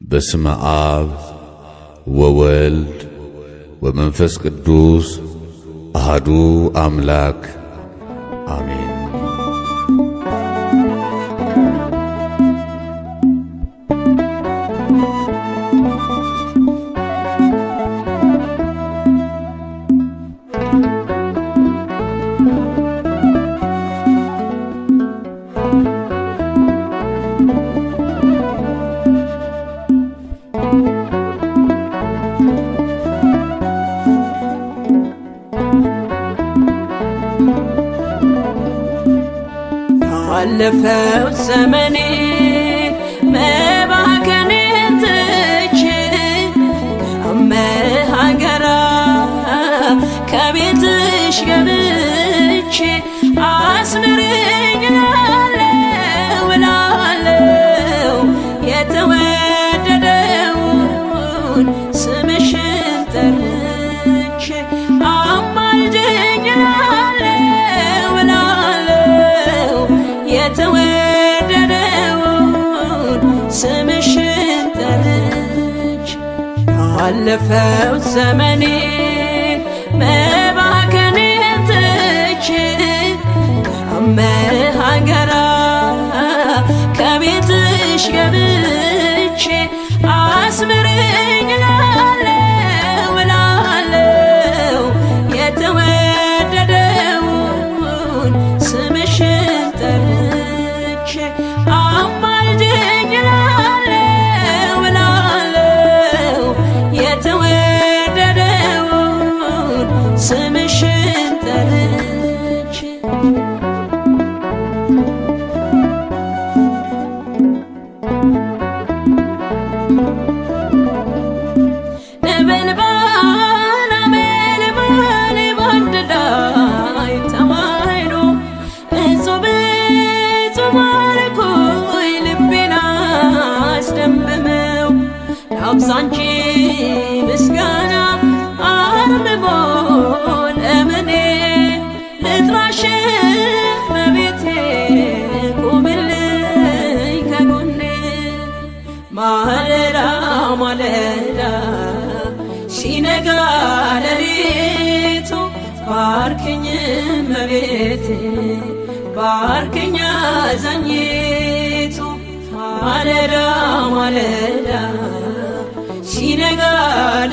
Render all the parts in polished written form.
በስመ አብ ወወልድ ወመንፈስ ቅዱስ አሐዱ አምላክ አሜን። ባለፈው ዘመኔ መባከኔን ትቼ ከመሃገራ ከቤትሽ ገብቼ አስምሪኝ እላለሁ የተወደደውን ስምሽን ጠርቼ አማልጅኝ የተወደደውን ስምሽን ጠርቼ ባለፈው ዘመኔ መባከኔን ትቼ ከመሃገራ ከቤትሽ ገብቼ አስምሪኝ እላለሁ የተወደደውን ስምሽን ጠርቼ አማልጅኝ እላለሁ የተወደደውን ስምሽን ጠርቼ አብዛንቺ ምስጋና አርምሞ ለምኔ ልጥራሽ መቤቴ ቁምልኝ ከጎኔ ማለዳ ማለዳ ሲነጋ ሌሊቱ ባርክኝ መቤቴ ባርክኝ አዛኝቱ ማለዳ ማለዳ ሲነጋ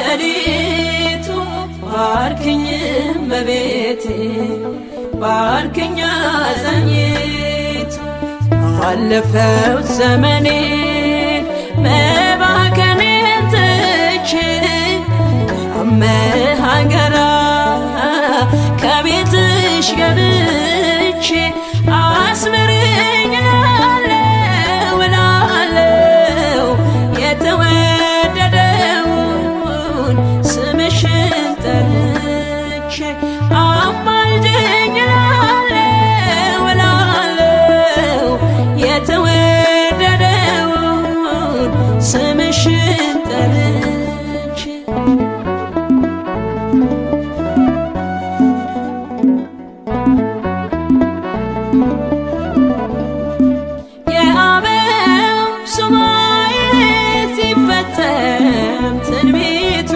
ሌሊቱ ባርክኝ መቤቴ ባርክኝ አዛኝቱ ባለፈው ዘመኔ መባከኔን ትቼ ከመሃገራ ከቤትሽ ገብቼ አስምሪኝ እላለሁ የተወደደውን ስምሽን ጠርቼ አማልጅኝ እላለሁ የተወደደውን ስምሽን ጠርቼ የአበው ሱባኤ ሲፈጸም ትንቢቱ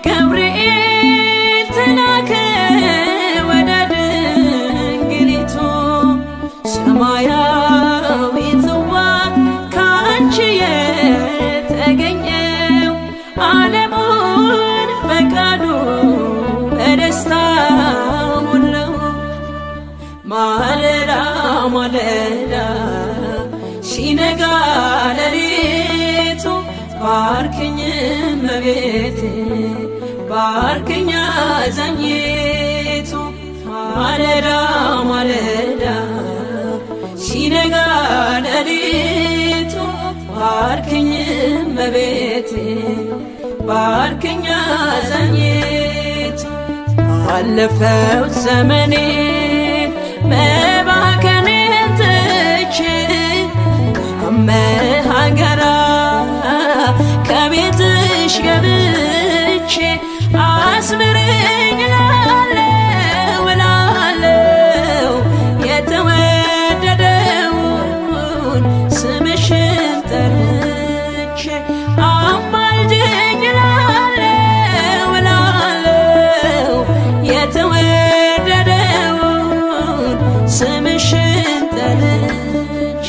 ገብርኤል ተላከ ወደ ድንግሊቱ ሰማያዊ ጽዋ ካንቺ የተገኘው ዓለሙን በቃሉ በደስታ ሞላው ማለዳ ማለዳ ሲነጋ ሌሊቱ ባርክኝ መቤቴ ባርክኝ አዛኝቱ ማለዳ ማለዳ ሲነጋ ሌሊቱ ባርክኝ መቤቴ ባርክኝ አዛኝቱ ባለፈው ዘመኔ መባከኔን ትቼ ከመሃገራ ከቤትሽ ገብቼ አስምሪኝ እላለሁ የተወደደውን ስምሽን ጠርቼ አማልጅኝ እላለሁ እላለሁ የተወደደውን ስምሽን ጠርቼ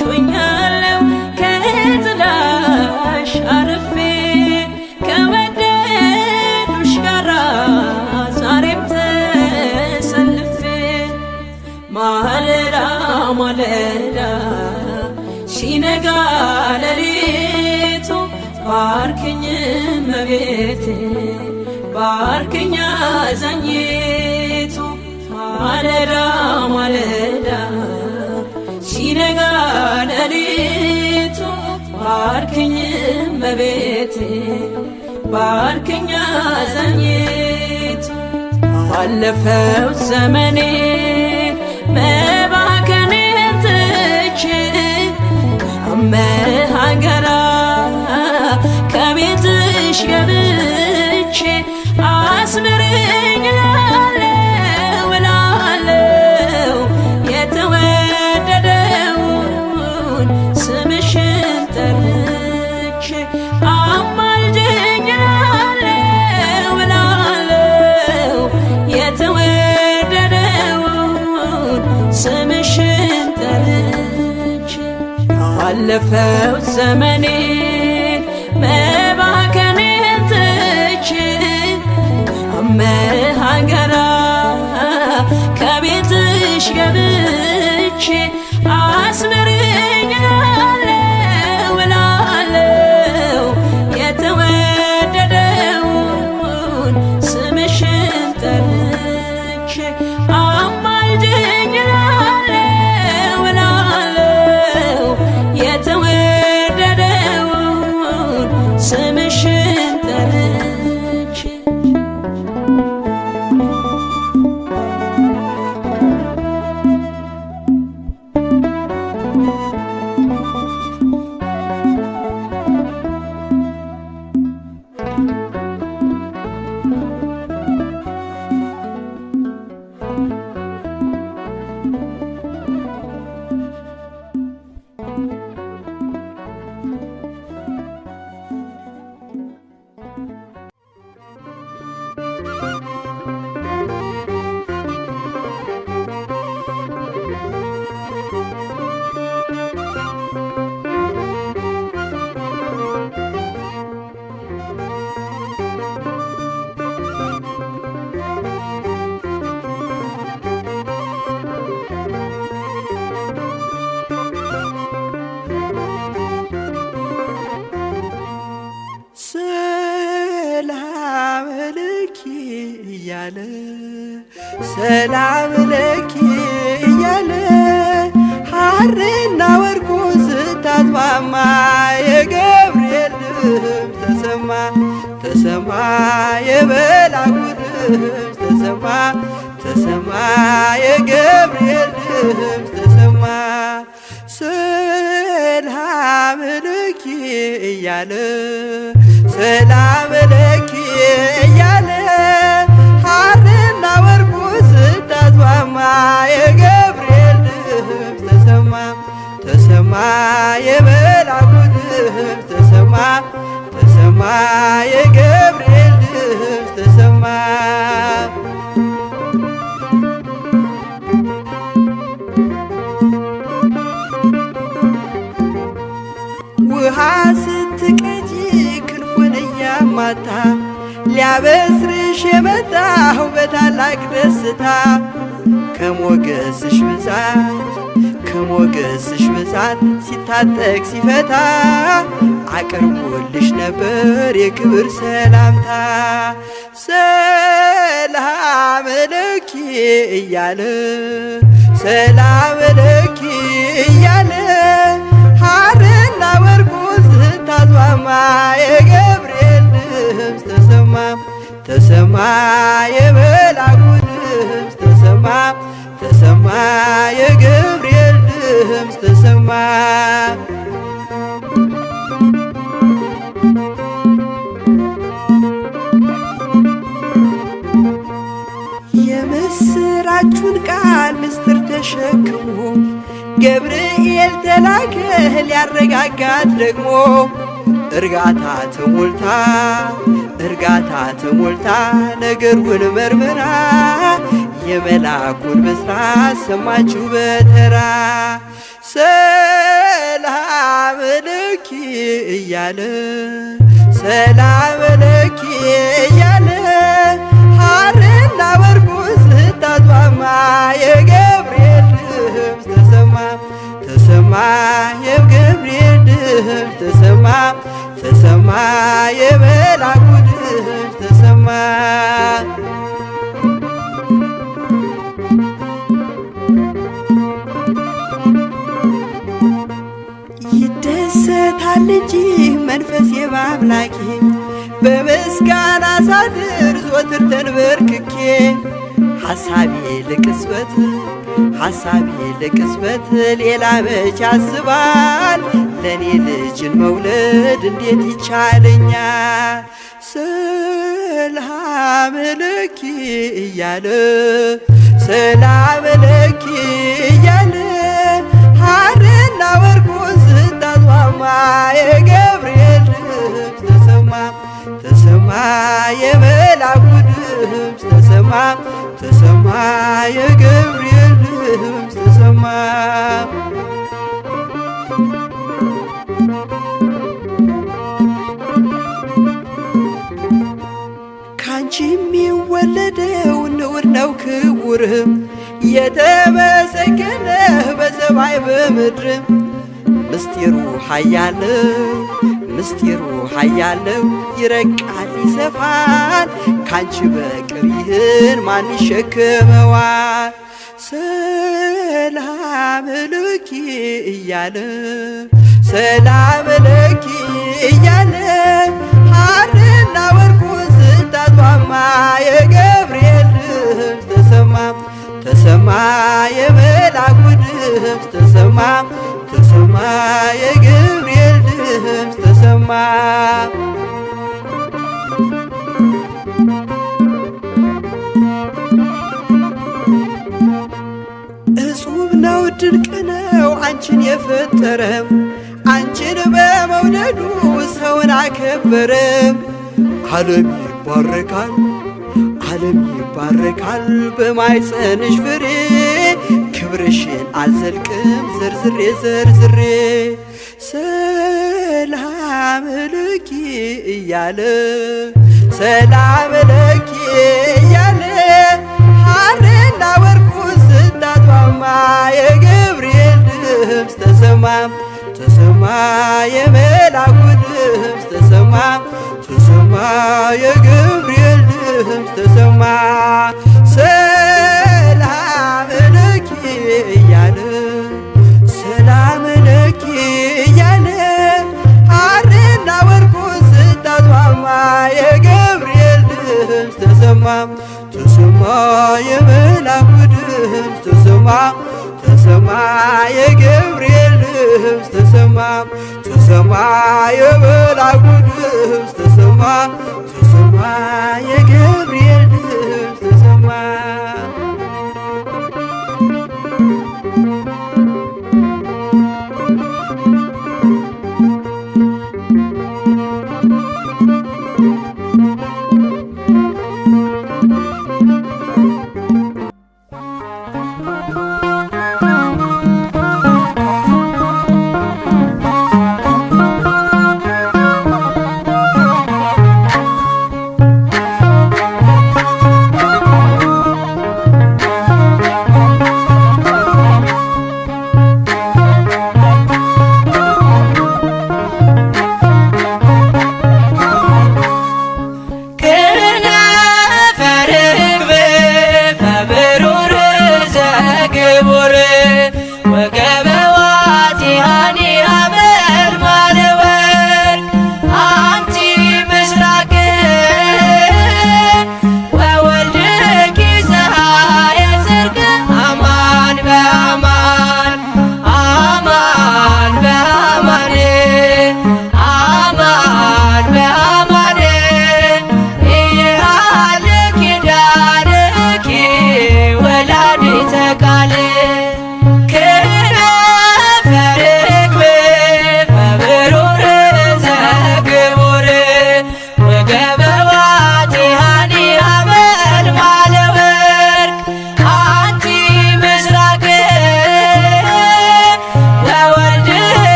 ሆኛለሁ ከጥላሽ አርፌ ከወደዱሽ ጋራ ዛሬም ተሰልፌ ማለዳ ማለዳ ሲነጋ ሌሊቱ ባርክኝ እመቤቴ ባርክኝ አዛኝቱ ማለዳ ማለዳ ሲነጋ ሌሊቱ ባርክኝ እመቤቴ ባርክኝ አዛኝቱ አለፈው ዘመኔ መባከኔን ትቼ ከመሃገራ ከቤትሽ ገብቼ አስምረኝ እላለሁ እላለሁ የተወደደውን ስምሽን ጠርቼ አማልጅኝ እላለሁ እላለሁ የተወደደውን ስምሽን ጠርቼ አለፈው ዘመኔ መባከኔን ትቼ ከመሃገራ ከቤትሽ ገብቼ አስምረኝ እላለሁ እላለሁ የተወደደውን ስምሽን ጠርቼ አማልጅኝ እላለሁ እላለሁ የተወደደውን ስምሽን ጠርቼ ሰላም ለኪ እያለ ሐርና ወርቁ ስታስማማ የገብርኤል ድምፅ ተሰማ ተሰማ የመልአኩ ድምፅ ተሰማ ተሰማ የገብርኤል ድምፅ ተሰማ ሰላም ለኪ እያለ ሰላም ለኪ እያለ ሐርና ወርቁ ስታስማማ የገብርኤል ድምፅ ተሰማ ተሰማ የመልአኩ ድምፅ ተሰማ ተሰማ የገብርኤል ድምፅ ተሰማ ውሃ ስትቀጂ ክንፉን እያማታ ሊያበስርሽ የመጣሁ በታላቅ ደስታ ከሞገስሽ ብዛት ሲታጠቅ ሲፈታ አቅርቦልሽ ነበር የክብር ሰላምታ ሰላም ለኪ እያለ ሰላም ለኪ እያለ ሐርና ወርቁ ስታስማማ የገብርኤል ድምፅ ተሰማ ተሰማ የመልአኩ ድምፅ ተሰማ። የምስራቹን ቃል ምስጢር ተሸክሞ ገብርኤል ተላከ ሊያረጋጋት ደግሞ እርጋታ ተሞልታ ነገሩን መርምራ የመልአኩን ብስራት ሰማችሁ በተራ። ሰላም ለኪ እያለ ሰላም ለኪ እያለ ሐርና ወርቁን ስታስማማ የገብርኤል ድምፅ ተሰማ የገብርኤል ድምፅ ተሰማ የመልአኩ ድምፅ ተሰማ። ይደሰታል እንጂ መንፈሴ በአምላኬ በምስጋና ሳድር ዘወትር ተንበርክኬ ሐሳቤ ለቅጽበት ሌላ መች ያስባል ለኔ ልጅን መውለድ እንዴት ይቻለኛል? ሰላም ለኪ እያለ ሰላም ለኪ እያለ ሐርና ወርቁን ስታስማማ የገብርኤል ድምፅ ተሰማ የመልአኩ ድምፅ ተሰማ የገብርኤል ድምፅ ተሰማ። ካንቺ የሚወለደው ንዑድ ነው ክቡር የተመሰገነ በሰማይ በምድር ምስጢሩ ኃያለው ይረቃል ይሰፋል ካንቺ በቀር ይህን ማን ይሸከመዋል? ሰላም ለኪ እያለ ሐርና ወርቁን ስታስማማ የገብርኤል ድምፅ ተሰማ የመልአኩ ድምፅ ተሰማ የገብርኤል ድምፅ ተሰማ። እጹብ ነው ድንቅ ነው አንቺን የፈጠረ አንቺን በመውደዱ ሰውን አከበረ። ዓለም ይባረካል በማኅፀንሽ ፍሬ ክብርሽን አልዘልቅም ዘርዝሬ ሰላም ለኪ እያለ ሐርና ወርቁን ስታስማማ የገብርኤል ድምፅ ተሰማ የመልአኩ ድምፅ ተሰማ የገብርኤል ድምፅ ተሰማ። ሰላም ለኪ እያለ ሐርና ወርቁን ስታስማማ የገብርኤል ድምፅ ተሰማ የመልአኩ ድምፅ ተሰማ የገብርኤል ድምፅ ተሰማ የመልአኩ ድምፅ ተሰማ የገብርኤል ድምፅ ተሰማ።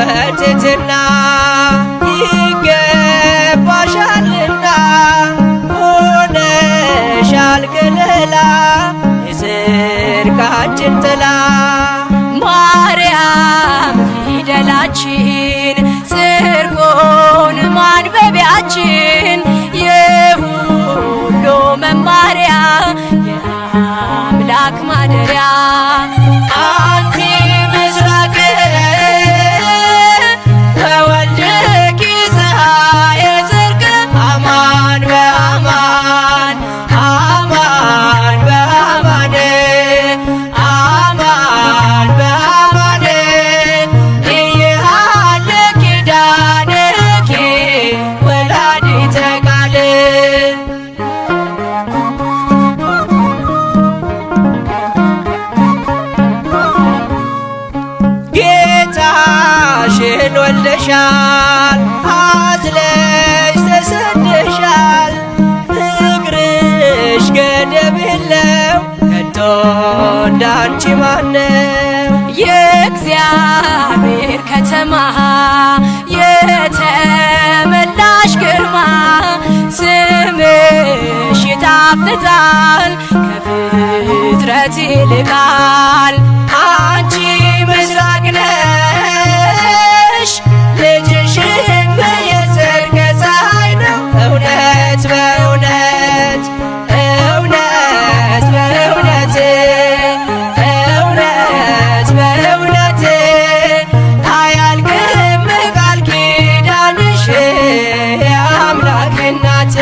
በትሕትና ይገባሻልና ሆነሻል ከለላ የጽድቃችን ጥላ ማርያም ፊደላችን ጽርፎን ማንበቢያችን የሁሉ መማሪያ የአምላክ ማደሪያ አንቲ ምስራቅ ወወልድኪ ፀሐየ ጽድቅ አማን በአማን አማን በአማን አማን በአማን ኢየሃለ ኪዳንኪ ወላዲተ ቃል ጌታሽን ወልደሻል አዝለሽ ተሰደሻል ፍቅርሽ ገደብ የለው ከቶ እንዳንቺ ማነው የእግዚአብሔር ከተማ የተመላሽ ግርማ ስምሽ ይጣፍጣል ከፍጥረት ይልቃል አንቺ ምስራቅ ነሽ ልጅሽም የጽድቅ ፀሐይ ነው እውነት በእውነት እውነት በእውነት እውነት በእውነት አያልቅም ቃል ኪዳንሽ የአምላክ እናት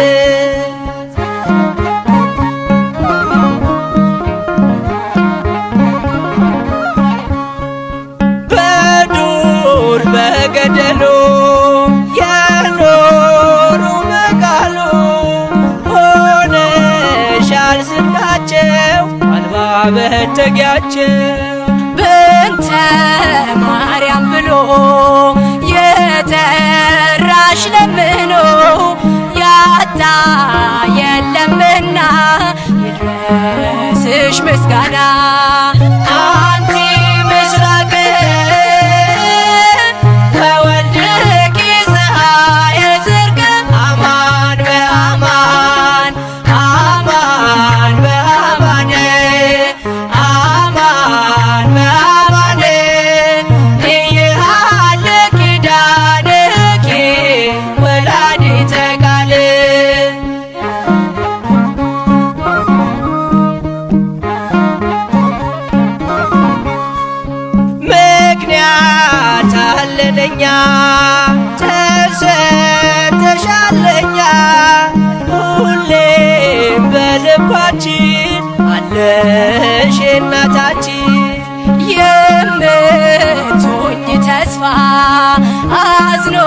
በዱር በገደሉ የኖሩ በቃሉ ሆነሻል ስንቃቸው አልባ መጠጊያቸው ብንተ ማርያም ብሎ የጠራሽ ለምኖ ያጣ የለምና ይድረስሽ ምስጋና አንቲ ምስራቅ ወወልድኪ ፀሐየ ጽድቅ አማን በአማን አማን በአማን አማን በአማን ኢየሃለ ኪዳንኪ ወላዲተ ቃል ምክንያት አለለኛ ተሰጥተሻለኛ ሁሌም በልባችን አለሽ እናታችን የምትሆኝ ተስፋ አዝኖ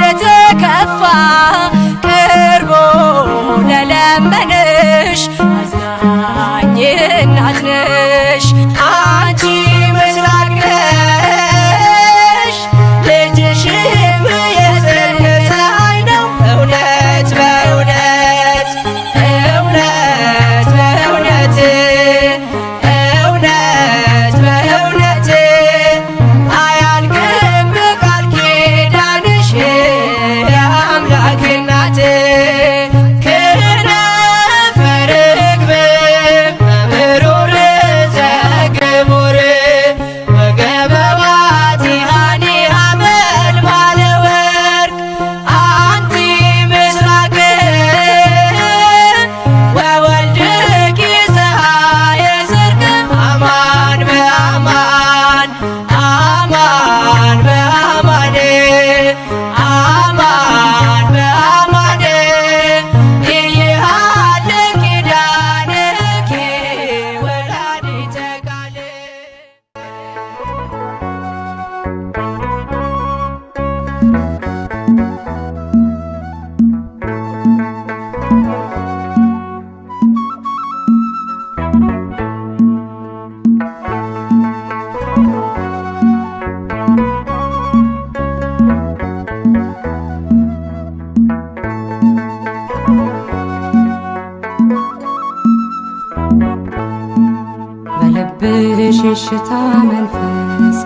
ለተከፋ ቀርቦ ለለመነሽ አዛኝ እናት ነሽ አንቺ ምስራቅ ነሽ ልጅሽም የጽድቅ ፀሐይ ነው እውነት በእውነት እውነት በእውነት እውነት በእውነት አያልቅም ቃል ኪዳንሽ የአምላክ እናት ክነፈ ርግብ መምሩር ዘግቡር ወገበዋት ሃኒሃ መልማለ ወርቅ አንቲ ምስራቅ ወወልድኪ ፀሐየ ጽድቅ አማን በአማን አማን በአማን አማን በአማን ኢየሃለ ኪዳንኪ ወላዲተ ቃል በልብሽ የሽታ መንፈስ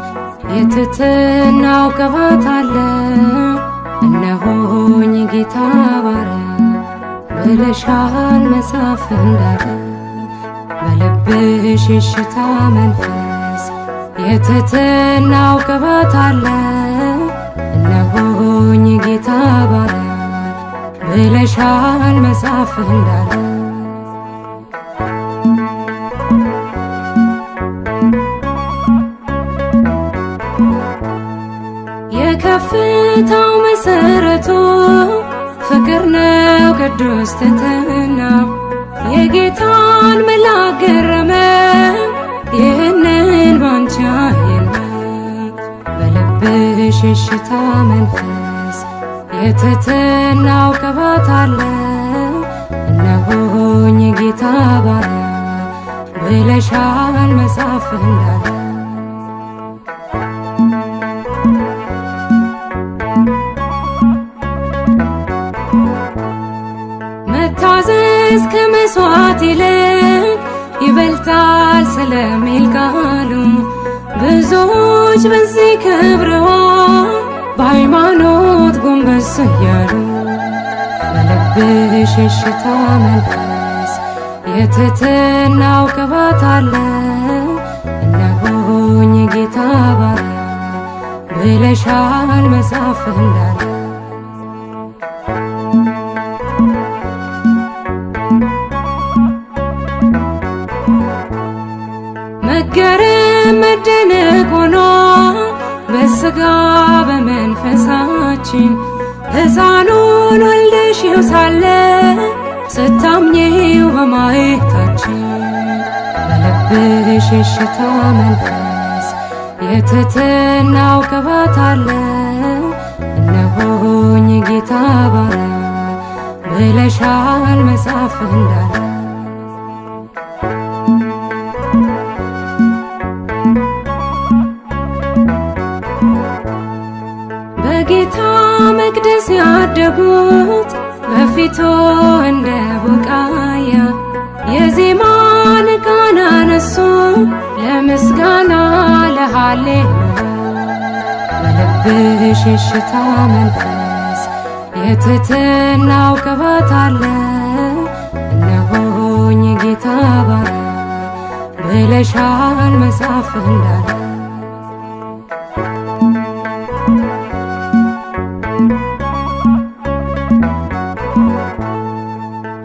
የትሕትናው ቅባት አለ። እነሆኝ ጌታ ባሪያ ብለሻል መጽሐፍ እንዳለ በልብሽ የሽታ መንፈስ የትሕትናው ቅባት አለ። እነሆኝ ጌታ ባሪያ ብለሻል መጽሐፍ እንዳለ የከፍታው መሰረቱ ፍቅር ነው ቅዱስ ትሕትና የጌታን መልአክ ገረመ ይህንን ባንቺ አየና በልብሽ የሽታ መንፈስ የትሕትናው ቅባት አለ። እነሆኝ ጌታ ባሪያ ብለሻል መጽሐፍ እንዳለ መታዘዝ ከመሥዋዕት ይልቅ ይበልጣል ስለሚል ቃሉ ብዙዎች በዚህ ከብረዋል በሃይማኖት ጎንበስ እያሉ በልብሽ የሽታ መንፈስ የትሕትናው ቅባት አለ። እነሆኝ ጌታ ባሪያ ብለሻል መጽሐፍ እንዳለ መገረም መደነቅ ሆኖ በሥጋ በመንፈሳችን ሕፃኑን ወልደሽው ሳለ ስታምኚው በማየታችን በልብሽ የሽታ መንፈስ የትሕትናው ቅባት አለ። እነሆኝ ጌታ ባሪያ ብለሻል መጽሐፍ እንዳለ በጌታ መቅደስ ያደጉት በፊቱ እንደ ቡቃያ የዜማን ቃና አነሱ ለምስጋና ለሃሌሉያ በልብሽ የሽታ መንፈስ የትሕትናው ቅባት አለ። እነሆኝ ጌታ ባሪያ ብለሻል መጽሐፍ እንዳለ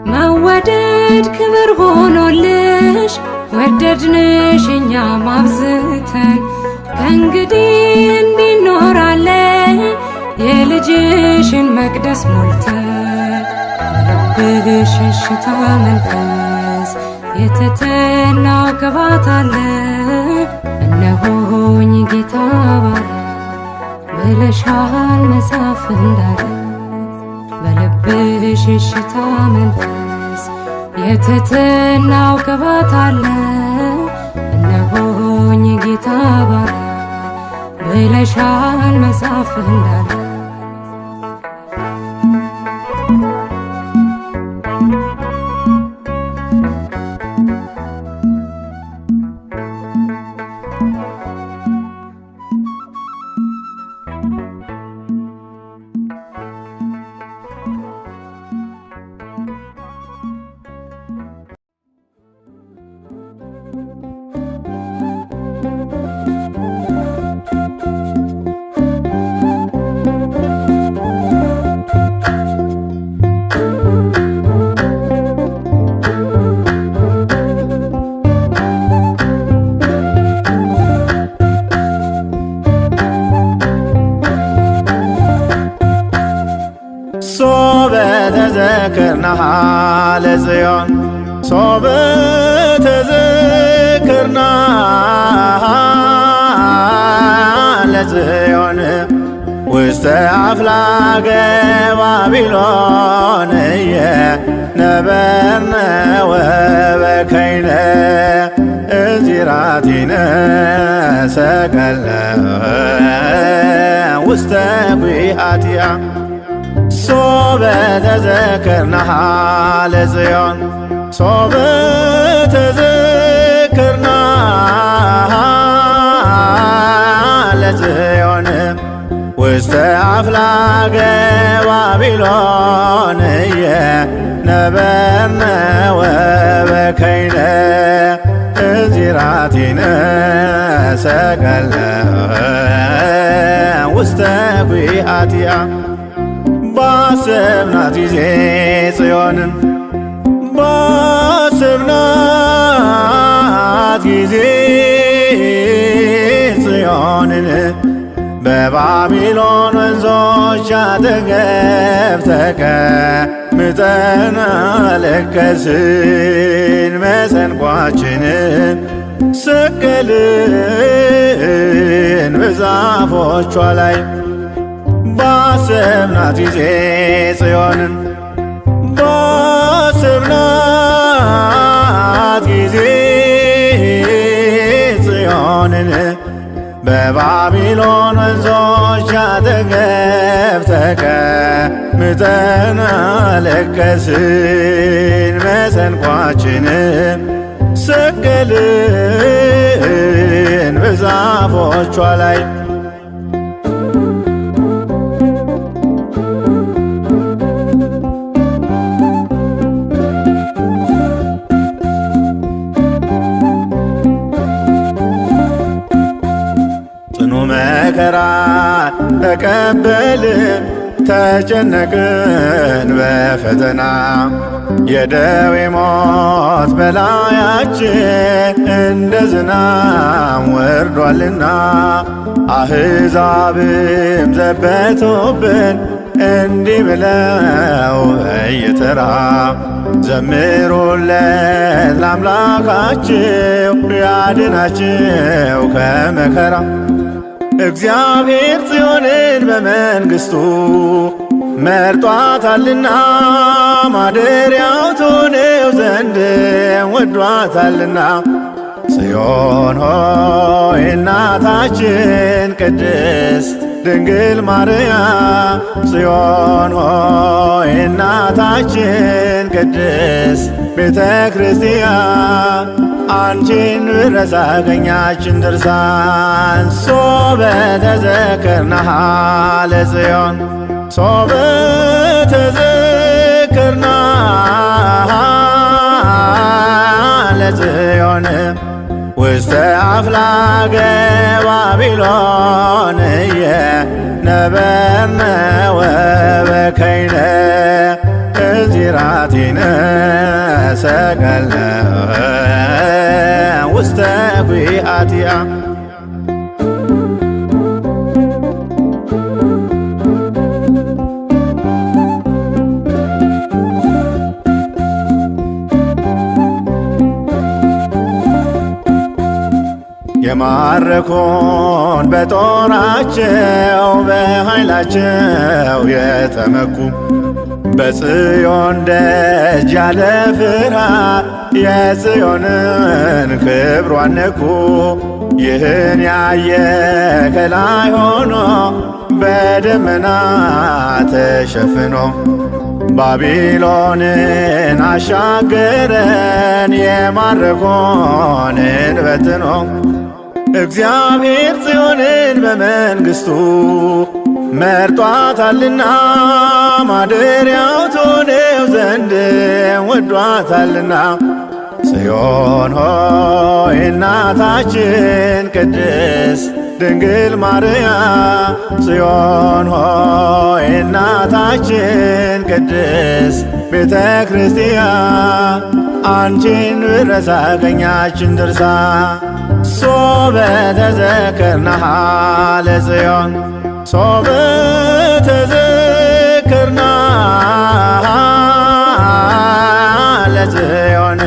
መወደድ ክብር ሆኖልሽ ወደድንሽ እኛም አብዝተን ከእንግዲህ እንዲኖራለን የልጅሽን መቅደስ ሞልተን በልብሽ የሽታ መንፈስ የትሕትናው ቅባት አለ። እነሆኝ ጌታ ባሪያ ብለሻል መጽሐፍ እንዳለ በልብሽ የሽታ መንፈስ የትሕትናው ቅባት አለ። እነሆኝ ጌታ ባሪያ ብለሻል መጽሐፍ እንዳለ ሶበ ተዘክርናሃ ለጽዮን ሶበ ተዘክርናሃ ለጽዮን ውስተ አፍላገ ባቢሎን ነበርነ ወበከይነ እዚራቲነ ሰቀልነ ውስተ ጒሃቲሃ ሶበ ተዘክርናሃ ለጽዮን ሶበ ተዘክርናሃ ለጽዮን አፍላገ ባቢሎንየ ነበርነ ወበከይነ እዚራቲነ ሰቀለ ውስተ ጒሃቲያ ባሰብናት ጊዜ ጽዮንን ባሰብናት ጊዜ ጽዮንን በባቢሎን ወንዞች አጠገብ ተቀምጠን አለቀስን። መሰንቋችንን ሰቀልን በዛፎቿ ላይ ባሰብናት ጊዜ ጽዮንን ባሰብናት ጊዜ ጽዮንን በባቢሎን ወንዞች አጠገብ ተቀምጠን አለቀስን። መሰንቋችንን ሰቀልን በዛፎቿ ላይ መከራ ተቀበልን ተጨነቅን በፈተና የደዌ ሞት በላያችን እንደ ዝናብ ወርዷልና አሕዛብም ዘበቱብን እንዲህ ብለው በየተራ ዘምሩለት ለአምላካችሁ ያድናችሁ ከመከራ እግዚአብሔር ጽዮንን በመንግሥቱ መርጧታልና ማደሪያው ትሆነው ዘንድ ወዷታልና። ጽዮን ሆይ እናታችን ቅድስት ድንግል ማርያም ጽዮን ሆይ እናታችን ቅድስት ቤተ ክርስቲያን አንቺን ብረሳ ቀኛችን ድርሳን ሶበ ተዘክርናሃ ለጽዮን ሶበ ተዘክርናሃ ለጽዮን ውስተ አፍላገ ባቢሎንየ ነበርነ ወበከይነ እዚራቲነ ሰቀለ ውስተ ጒሃቲያ የማረኩን በጦራቸው በኃይላቸው የተመኩ በጽዮን ደጅ ያለ ፍርሃት የጽዮንን ክብሯን ነኩ። ይህን ያየ ከላይ ሆኖ በደመና ተሸፍኖ ባቢሎንን አሻገረን የማረኮንን በትኖ እግዚአብሔር ጽዮንን በመንግሥቱ መርጧታልና ማደሪያው ትሆነው ዘንድ ወዷታልና። ጽዮን ሆይ እናታችን ቅድስት ድንግል ማርያም ጽዮን ሆይ እናታችን ቅድስት ቤተ ክርስቲያን አንቺን ብረሳ ቀኛችን ድርሳ ሶበ ተዘክርናሃ ለጽዮን ሶበ ተዘክርናሃ ለጽዮን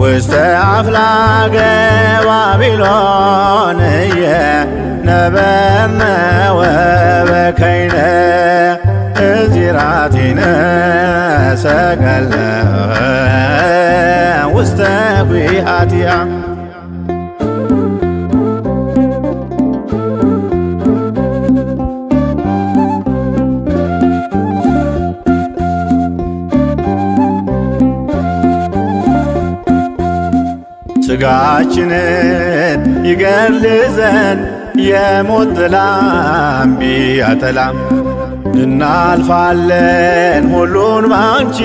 ውስተ አፍላገ ባቢሎንየ ነበርነ ወበከይነ እዚራቲነ ሰቀለ ውስተ ጒሃቲያ ሥጋችንን ይገድል ዘንድ የሞት ጥላም ቢያጠላም እናልፋለን ሁሉን ባንቺ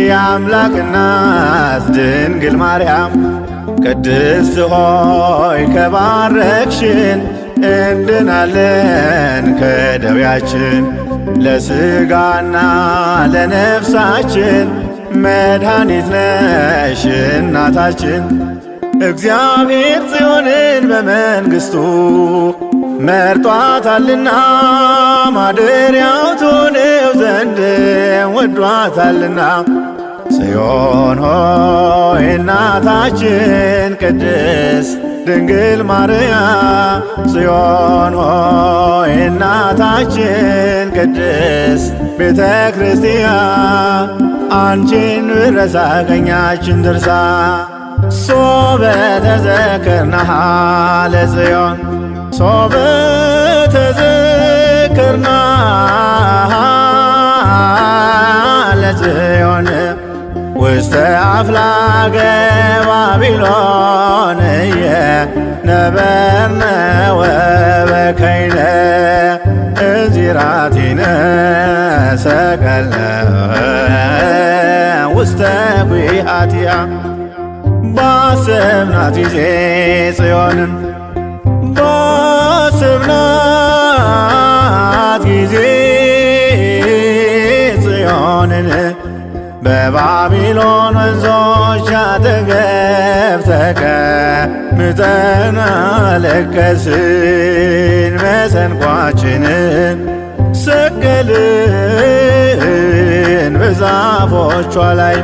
የአምላክ እናት ድንግል ማርያም ቅድስት ሆይ ከባረክሽን እንድናለን ከደዌያችን ለሥጋና ለነፍሳችን መድኃኒት ነሽ እናታችን። እግዚአብሔር ጽዮንን በመንግሥቱ መርጧታልና ማደሪያው ትሆነው ዘንድ ወዷታልና። ጽዮን ሆይ እናታችን ቅድስት ድንግል ማርያም ጽዮን ሆይ እናታችን ቅድስት ቤተ ክርስቲያን አንቺን ብረሳ ቀኛችን ድርሳ ሶበ ተዘክርናሃ ለጽዮን ሶበ ተዘክርናሃ ለጽዮን ውስተ አፍላገ ባቢሎን ነበርነ ወበከይነ እንዚራቲነ ሰቀልነ ውስተ ጒሃቲሃ ባሰብናት ጊዜ ጽዮንን ባሰብናት ጊዜ ጽዮንን በባቢሎን ወንዞች አጠገብ ተቀምጠን አለቀስን። መሰንቋችንን ሰቀልን በዛፎቿ ላይ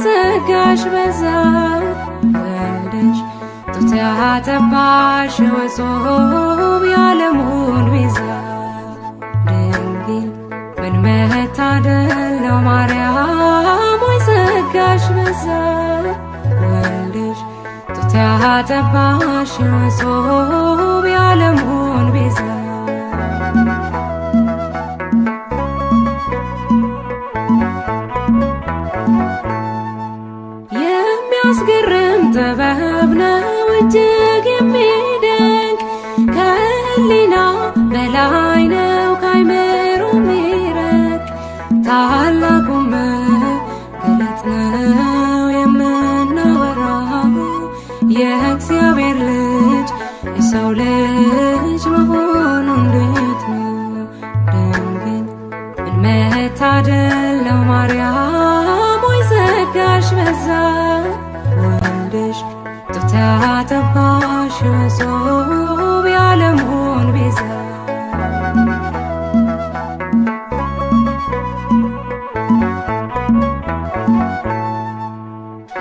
ጸጋሽ በዛ ወልደሽ ጡት ያጠባሽ ወጾም የዓለሙን ቤዛ ድንግል ምን መታደል ነው ማርያም ወይ ጸጋሽ በዛ ወልደሽ ጡት ያጠባሽ ወጾም የዓለሙን ቤዛ የሚያስገርም ጥበብ ነው እጅግ የሚደንቅ ከህሊና በላይ ነው ካይምሮ የሚረቅ ታላቁም ገለጥ ነው የምናወራው የእግዚአብሔር ልጅ የሰው ልጅ መሆኑ እንዴት ነው ድንግል ምን መታደል ነው ማርያም ወይ ጸጋሽ በዛ ወልደሽ ጡት ያጠባሽ ወጾም የዓለሙን ቤዛ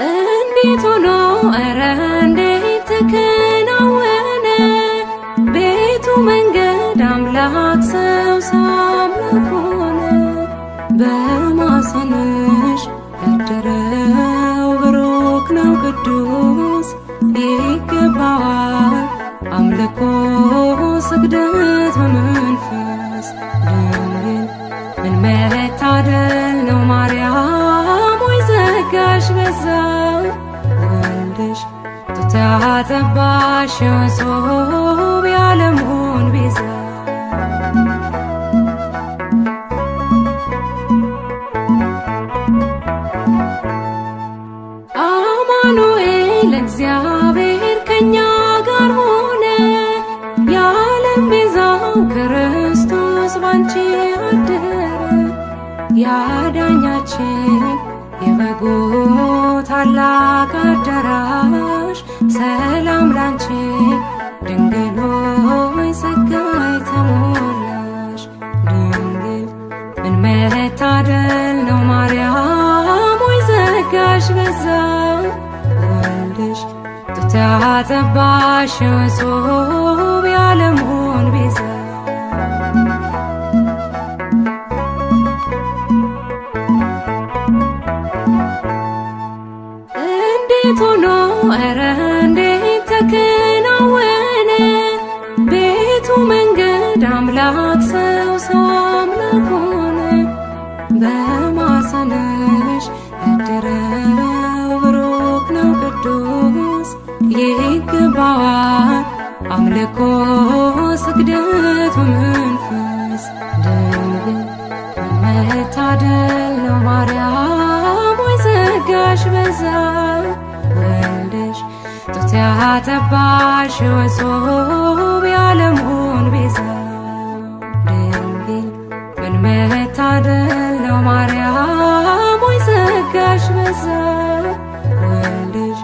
እንዴት ሆኖ ኧረ እንዴት ተከናወነ ቤቱ መንገድ አምላክ ሰው ሳምላክ ሆነ በማኅፀንሽ ያደረው ብሩክ ነው ቅዱስ ይገባዋል አምልኮ ስግደት በመንፈስ ድንግል ምን መታደል ነው ማርያም ወይ ጸጋሽ በዛ ወልደሽ ጡት ያጠባሽ ወጾም የዓለሙን ቤዛ አማኑኤል እግዚአብሔር ታላቅ አዳራሽ ሰላም ላንቺ ድንግል ሆይ ጸጋ የተሞላሽ ድንግል ምን መታደል ነው ማርያም ሆይ ጸጋሽ በዛ ወልድሽ ጡት ያጠባሽ እጹብ የዓለሙን ቤዛ እንዴት ሆኖ ኧረ እንዴት ተከናወነ ቤቱ መንገድ አምላክ ሰው ሰው አምላክ ሆነ በማኅፀንሽ ያደረው ብሩክ ነው ቅዱስ ይገባዋል አምልኮ ስግደት በመንፈስ ድንግል መታደል ነው ማርያም ሆይ ጸጋሽ በዛ ወልድሽ ጡት ያጠባሽ እጹብ የዓለሙን ቤዛ ድንግል ምን መታደል ነው ማርያም ሆይ ጸጋሽ በዛ ወልድሽ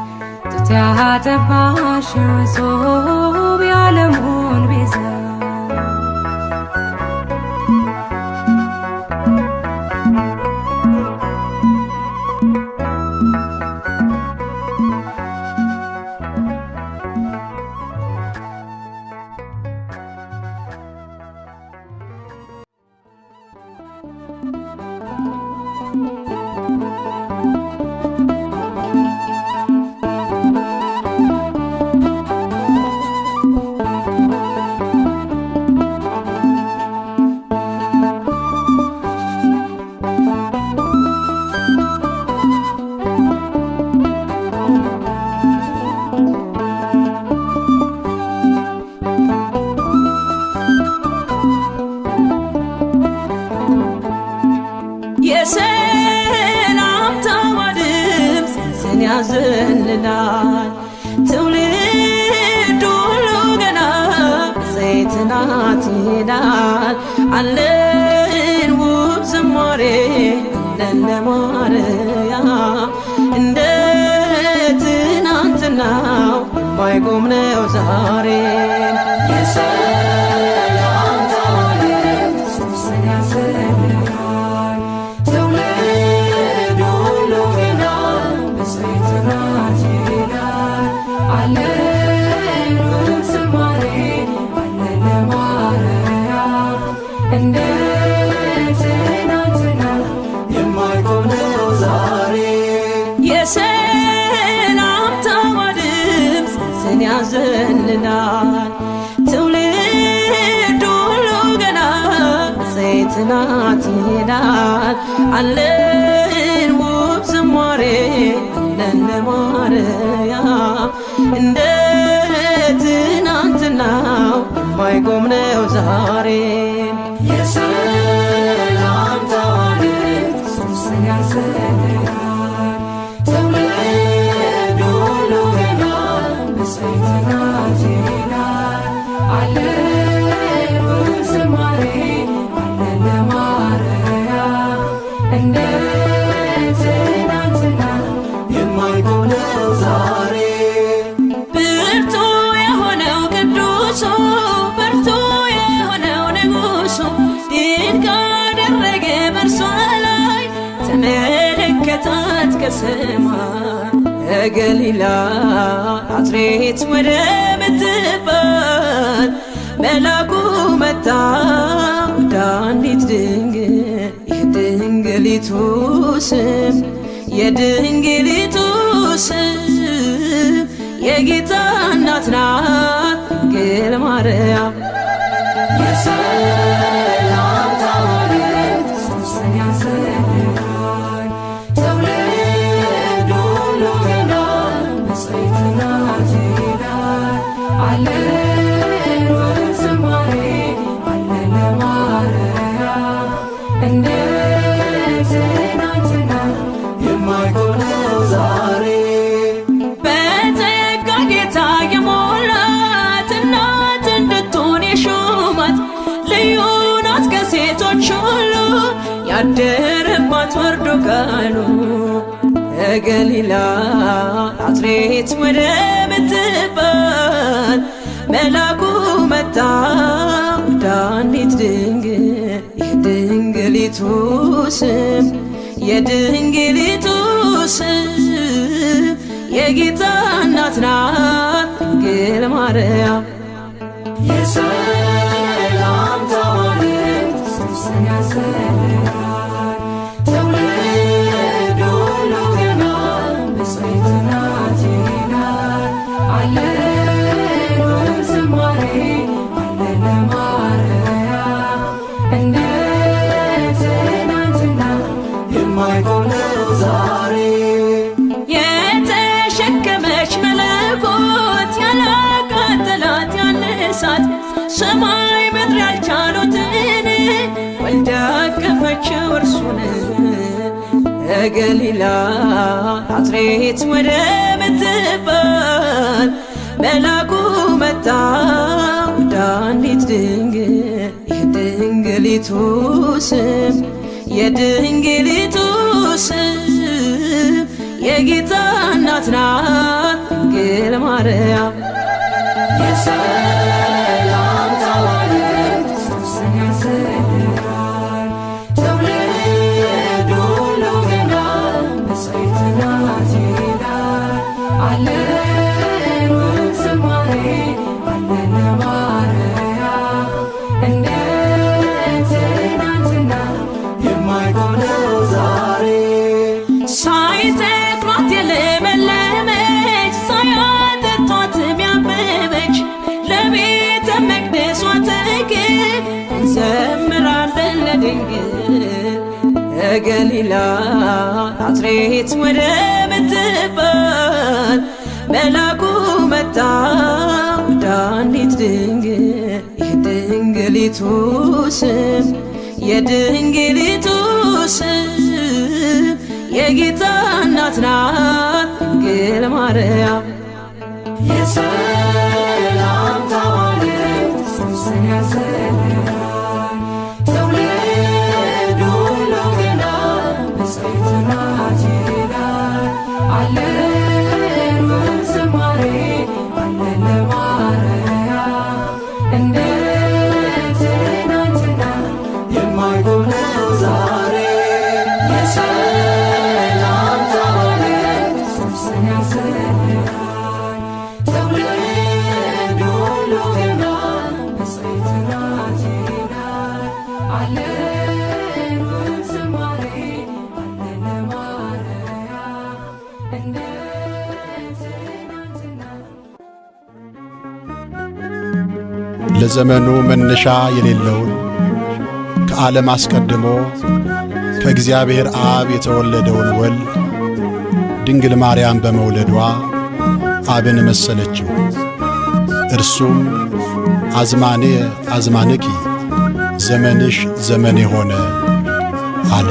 ጡት ያጠባሽ እጹብ የዓለሙን ቤዛ የሰላምታዋ ድምፅ ጽንስን ያዘልላል ትውልድ ሁሉ ገና በዘይት ናት ይላል አለን ውብ ዝማሬ አለን ለማርያም እንደ ትናንትናው የማይቆም ነው ዛሬ የሰላምታዋ ድምፅ ጽንስን ያዘልላል ትውልድ ሁሉ ገና በዘይት ናት ይላል አለን ውብ ዝማሬ አለን ለማርያም እንደ ትናንትና የማይቆም ነው ዛሬ የሰላምታዋ ድምፅ ጽንስን ያዘልላል ትውልድ ሁሉ ገና በዘይት ናት ይላል አለን ውብ ዝማሬ አለን ለማርያም እንደ ትናንትናው የማይቆም ነው ዛሬ የሰላምታዋ ድምፅ ጽንስን ያዘልላል ትውልድ ሁሉ ገና በዘይት ናት ይላል አለን ውብ ዝማሬ አለን ለማርያም እንደ ትናንትና የማይቆም ነው ዛሬ ብርቱ የሆነው ቅዱሱ ብርቱ የሆነው ንጉሱ ድንቅ አደረገ በእርሷ ላይ ተመለከታት ከሰማይ ከገሊላ ናዝሬት ወደ ምትባል መልአኩ መጣ ወደ አንዲት ድንግል የድንግሊቱ ስም የድንግሊቱ ስም የጌታ እናት ናት ድንግል ማርያም የሰላምታዋ ድምፅ ጽንስን ያዘልላል ትውልድ ሁሉ ገና በዘይት ናት ይላል አለን ውብ ዝማሬ አለን ለማርያም እንደ ትናንትና የማይቆም ነው ዛሬ በጸጋ ጌታ የሞላት እናት እንድትሆን የሾማት ልዩ ናት ከሴቶች ሁሉ ያደረባት ወርዶ ቃሉ ከገሊላ ናዝሬት ወደ ምትባል መልአኩ መጣ ወደ አንዲት ድንግል የድንግሊቱ ስም የድንግሊቱ ስም የጌታ እናት ናት ድንግል ማርያም የሰላምታ ማለት ጽንስን ያዘለላል ትውልድ ሁሉ ገና ብፅዕት ናት ይላል አለን ዝማሬ አለን ለማርያም እንደ ትናንትና የማይቆም ነው ዛሬ የተሸከመች መለኮት ያላቃጠላት ያነሳት ሰማይ ምድር ያልቻሉትን ወልዳ አቀፈችው እርሱን ከገሊላ ናዝሬት ወደ ምትባል መልአኩ መጣ ወደ አንዲት ድንግል የድንግሊቱ ስም የድንግሊቱ ስም የጌታ እናት ናት ድንግል ማርያም የሰላምታ ማለት ጽንስን ያዘለላል ትውልድ ሁሉ ገና ብፅዕት ናት ይላል አለን ዝማሬ አለን ለማርያም እንደ ትናንትና የማይቆም ነው ዛሬ ሳይተክሏት የለመለመች ሳያጠጧትም ያበበች ለቤተ መቅደሷ ተክል እንዘምራለን ለድንግል ከገሊላ ናዝሬት ወደ ምትባል መልአኩ መጣ ወደ አንዲት ድንግል የድንግሊቱ ስም የድንግሊቱ ስም የጌታ እናት ናት ድንግል ማርያም የሰላምታ ማለት ጽንስን ያዘለላል ትውልድ ሁሉ ገና ብፅዕት ናት ይላል አለን ዝማሬ አለን ለማርያም እንደ ትናንትና የማይቆም ነው ዛሬ የሰላምታ ማለት ጽንስን ያዘለላል ትውልድ ሁሉ ገና ብፅዕት ናት ይላል አለን ዝማሬ አለን ለማርያም እንደ ትናንትና ለዘመኑ መነሻ የሌለውን ከዓለም አስቀድሞ ከእግዚአብሔር አብ የተወለደውን ወልድ ድንግል ማርያም በመውለዷ አብን መሰለችው። እርሱም አዝማኔ አዝማንኪ ዘመንሽ ዘመኔ ሆነ አለ።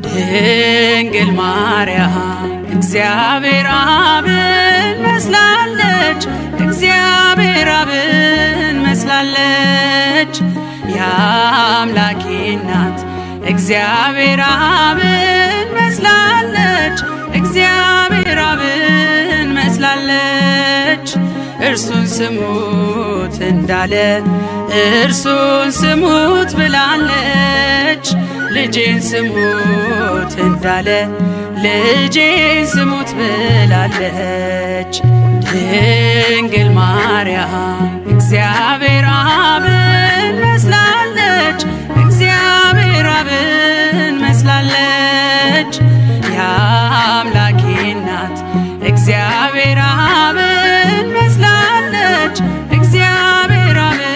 ድንግል ማርያም እግዚአብሔር አብን መስላለች እግዚአብሔር አብን መስላለች የአምላኬ እናት እግዚአብሔር አብን መስላለች እግዚአብሔር አብን መስላለች እርሱን ስሙት እንዳለ እርሱን ስሙት ብላለች ልጄን ስሙት እንዳለ ልጄን ስሙት ብላለች ድንግል ማርያም እግዚአብሔር አብን መስላለች እግዚአብሔር አብን መስላለች የአምላኬ እናት እግዚአብሔር አብን መስላለች እግዚአብሔር አብን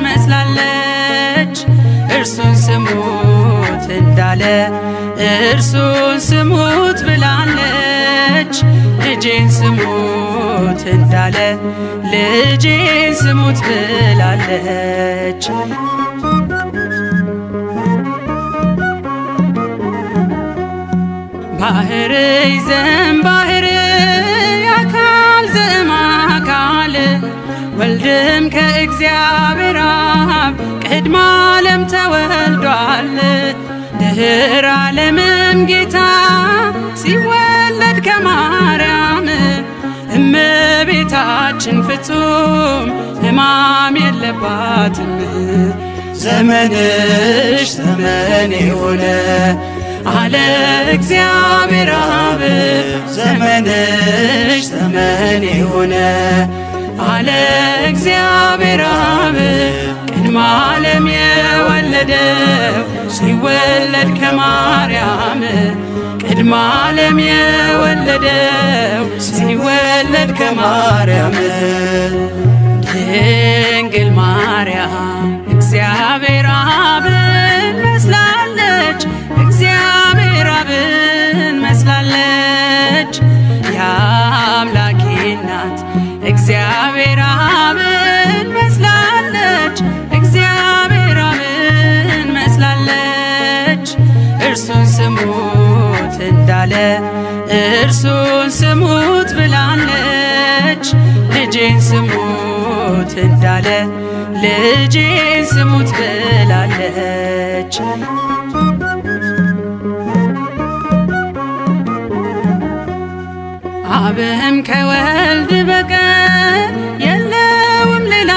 መስላለች እርሱን ስሙት እንዳለ እርሱን ስሙት ብላለች ልጄን ስሙት እንዳለ ልጄን ስሙት ብላለች ባህር ይዘን ባህር አካል ዘእምአካል ወልድም ከእግዚአብሔር አብ ቅድመ ዓለም ተወልዷል ድኅረ ዓለም የዓለም ጌታ ሲወለድ ከማርያም እመቤታችን ፍጹም ሕማም የለባትም። ዘመንሽ ዘመን የሆነ አለ እግዚአብሔር አብ ዘመንሽ ዘመን የሆነ አለ እግዚአብሔር አብ ቅድመ ዓለም የወለደው ሲወለድ ከማርያም ቅድመ ዓለም የወለደው ሲወለድ ከማርያም ድንግል ማርያም እግዚአብሔር አብን መስላለች እግዚአብሔር አብን መስላለች የአምላኬ እናት እግዚአብሔር አብን መስላለች እግዚአብሔር አብን መስላለች እርሱን ስሙት እንዳለ እርሱን ስሙት ብላለች ልጄን ስሙት እንዳለ ልጄን ስሙት ብላለች። አብም ከወልድ በቀር የለውም ሌላ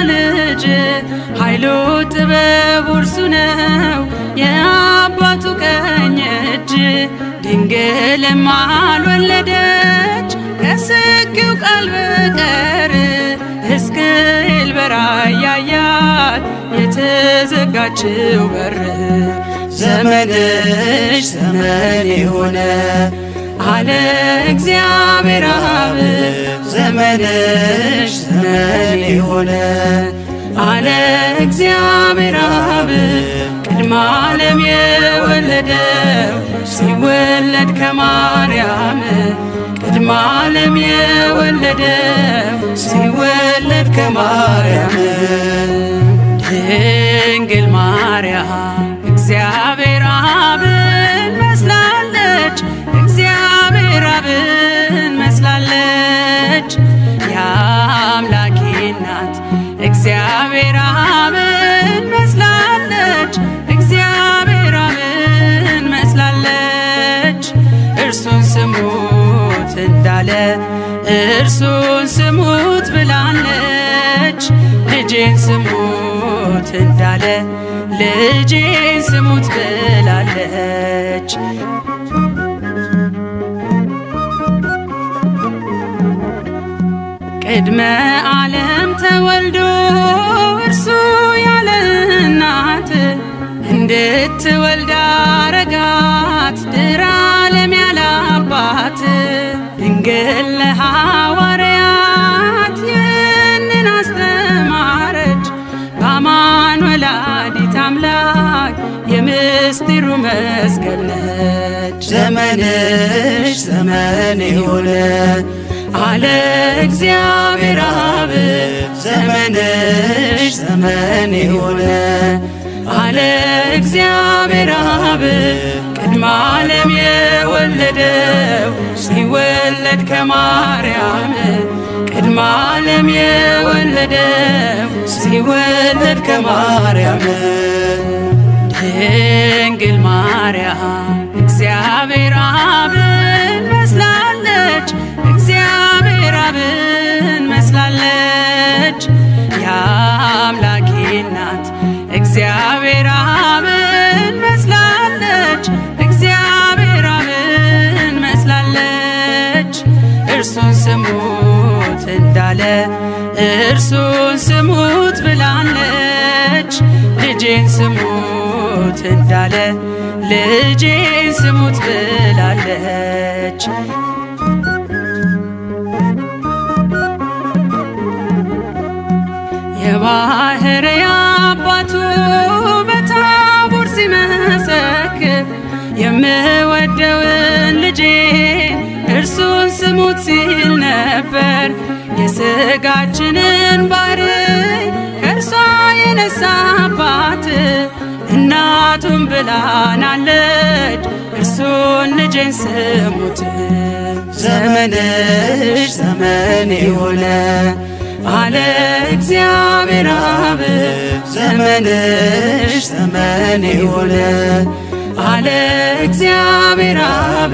ልጅ ኃይሉ ጥበቡ እርሱ ነው የአባቱ ቀኝ እጅ ድንግልም አልወለደች ከስጊው ቃል በቀር ሕዝቅኤል በራእይ ያያት የተዘጋችው በር ዘመንሽ ዘመን የሆነ አለ እግዚአብሔር አብ ዘመንሽ ዘመን የሆነ አለ እግዚአብሔር አብ ቅድመ ዓለም የወለደው ሲወለድ ከማርያም ቅድመ ዓለም የወለደው ሲወለድ ከማርያም ድንግል ማርያም እግዚአብሔር አብን መስላለች እግዚአብሔር አብን መስላለች የአምላኬ እናት እግዚአብሔር አብን መስላለች እግዚአብሔር አብን መስላለች እርሱን ስሙት እንዳለ እርሱን ስሙት ብላለች ልጄን ስሙት እንዳለ ልጄን ስሙት ብላለች። ቅድመ ዓለም ተወልዶ እርሱ ያለ እናት እንድትወልድ አረጋት ድኅረ ዓለም ያለ አባት ድንግል ለሐዋርያት ይህንን አስተማረች በአማን ወላዲት አምላክ የምስጢሩ መስቀል ነች። ዘመንሽ ዘመን የሆነ አለ እግዚአብሔር አብ ዘመንሽ ዘመን የሆነ አለ እግዚአብሔር አብ ቅድመ ዓለም የወለደው ሲወለድ ከማርያም ቅድመ ዓለም የወለደው ሲወለድ ከማርያም ድንግል ማርያም እግዚአብሔር አብን መስላለች እግዚአብሔር አብን መስላለች የአምላኬ እናት እግዚአብሔር አብን መስላለች እግዚአብሔር አብን መስላለች እርሱን ስሙት እንዳለ እርሱን ስሙት ብላለች ልጄን ስሙት እንዳለ ልጄን ስሙት ብላለች። የባሕርይ አባቱ በታቦር ሲመሰክር የምወደውን ልጄን እርሱን ስሙት ሲል ነበር። የሥጋችንን ባሕርይ ከእርሷ የነሳባት እናቱን ብላናለች እርሱን ልጄን ስሙት። ዘመንሽ ዘመን የሆነ አለ እግዚአብሔር አብ ዘመንሽ ዘመን የሆነ አለ እግዚአብሔር አብ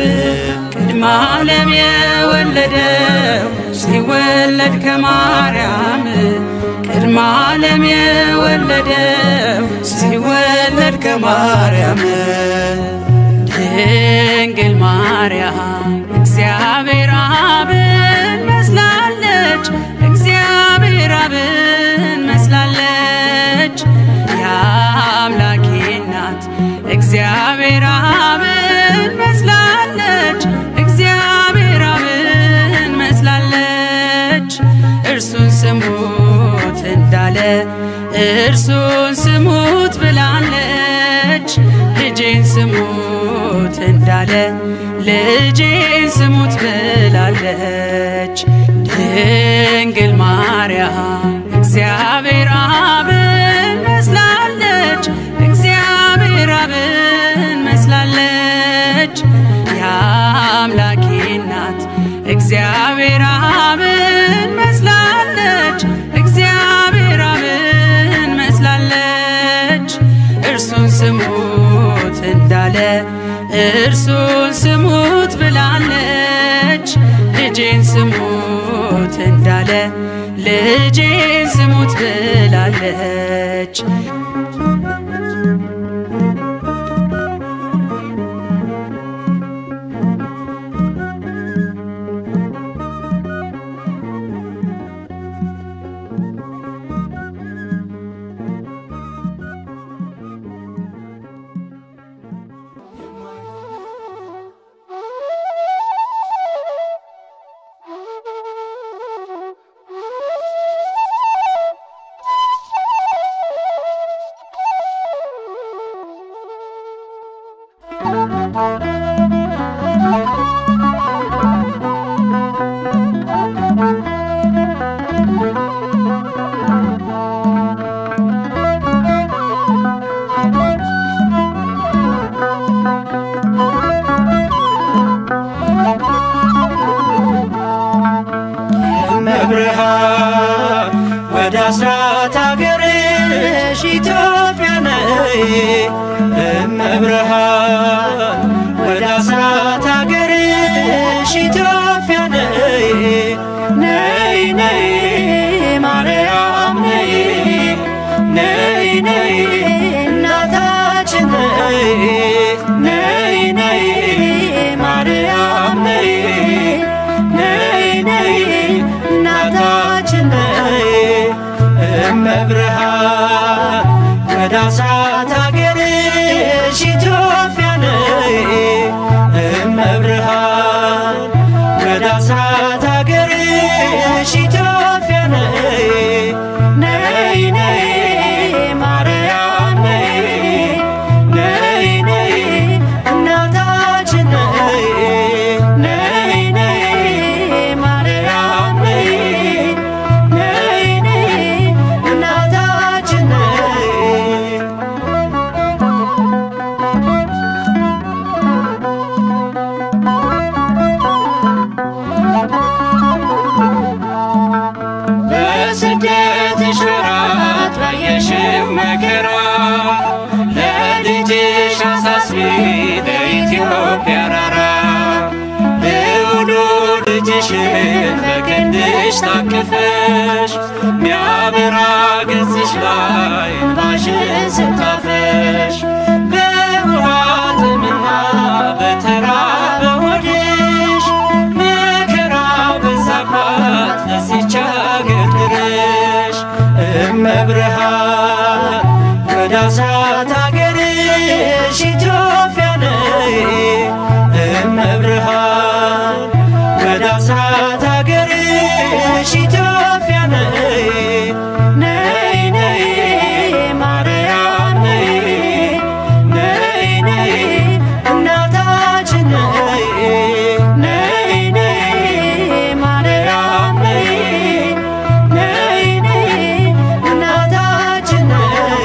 ቅድመ ዓለም የወለደው ሲወለድ ከማርያም ቅድመ ዓለም የወለደው ሲወለድ ከማርያም ድንግል ማርያም እግዚአብሔር አብን መስላለች እግዚአብሔር አብን መስላለች የአምላኬ እናት እግዚአብሔር አብን መስላለች እግዚአብሔር አብን መስላለች እርሱን ስሙት እንዳለ እርሱን ስሙት ብላለች ልጄን ስሙት እንዳለ ልጄን ስሙት ብላለች ድንግል ማርያም እግዚአብሔር አብን መስላለች እግዚአብሔር አብን መስላለች የአምላኬ እናት እግዚአብሔር አብን መስላለች እግዚአብሔር አብን መስላለች እርሱን ስሙት እንዳለ እርሱን ስሙት ብላለች ልጄን ስሙት እንዳለ ልጄን ስሙት ብላለች መብርሃን ወደ አስራት አገርሽ ኢትዮጵያ ነይ እመብርሃን ወደ አስራት አገርሽ ኢትዮጵያ ነይ ነይ ነይ ማርያም ነይ ነይ ነይ እናታችን ነይ ነይ ነይ ማርያም ነይ ነይ ነይ እናታችን ነይ እመብርሃን ወደ አስራት አገርሽ ኢትዮጵያ ነይ እመብርሃን ወደ አስራት አገርሽ ኢትዮጵያ ነይ ነይ ነይ ማርያም ነይ ነይ ነይ እናታችን ነይ ነይ ነይ ማርያም ነይ ነይ ነይ እናታችን ነይ በስደትሽ ወራት ባየሽው መከራ ለልጅሽ አሳስቢ ለኢትዮጵያ ራራ ልዑሉ ልጅሽን በክንድሽ ታቅፈሽ ሚያበራ ገጽሽ ላይ እንባሽን ስታፈሽ በውሃ ጥምና በተራበ ሆድሽ መከራ በዛባት ለዚች አገር ድረሽ እመብርሃን ወደ አስራት አገርሽ ኢትዮጵያ ነይ እመብርሃን ወደ አስራት አገርሽ ኢትዮጵያ ነይ ነይ ነይ ማርያም ነይ ነይ ነይ እናታችን ነይ ነይ ነይ ማርያም ነይ ነይ ነይ እናታችን ነይ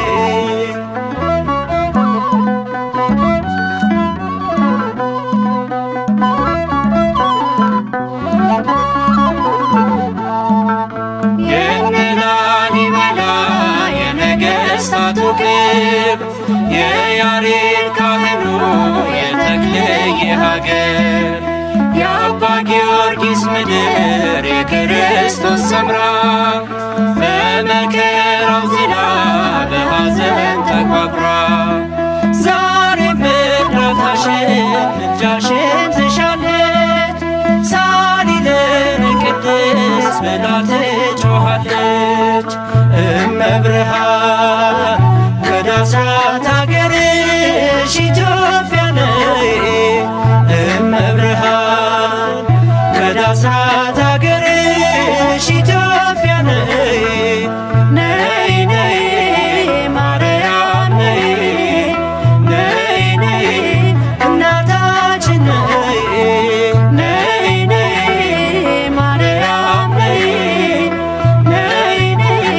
የላሊበላ የነገሥታቱ ክብር የያሬድ ካህኑ ሀገር የአባ ጊዮርጊስ ምድር የክርስቶስ ሰምራ በመከራው ዝላ በሐዘን ተቋቁራ ዛሬም እርዳታሽን ምልጃሽን ትሻለች ሳሊለነ ቅድስት ብላ ትጮኻለች። እመብርሃን ወደ አስራት አገርሽ ኢትዮጵያ ነይ እመብርሃን ወደ አስራት አገርሽ ኢትዮጵያ ነይ ነይ ነይ ማርያም ነይ ነይ ነይ እናታችን ነይ ነይ ነይ ማርያም ነይ ነይ ነይ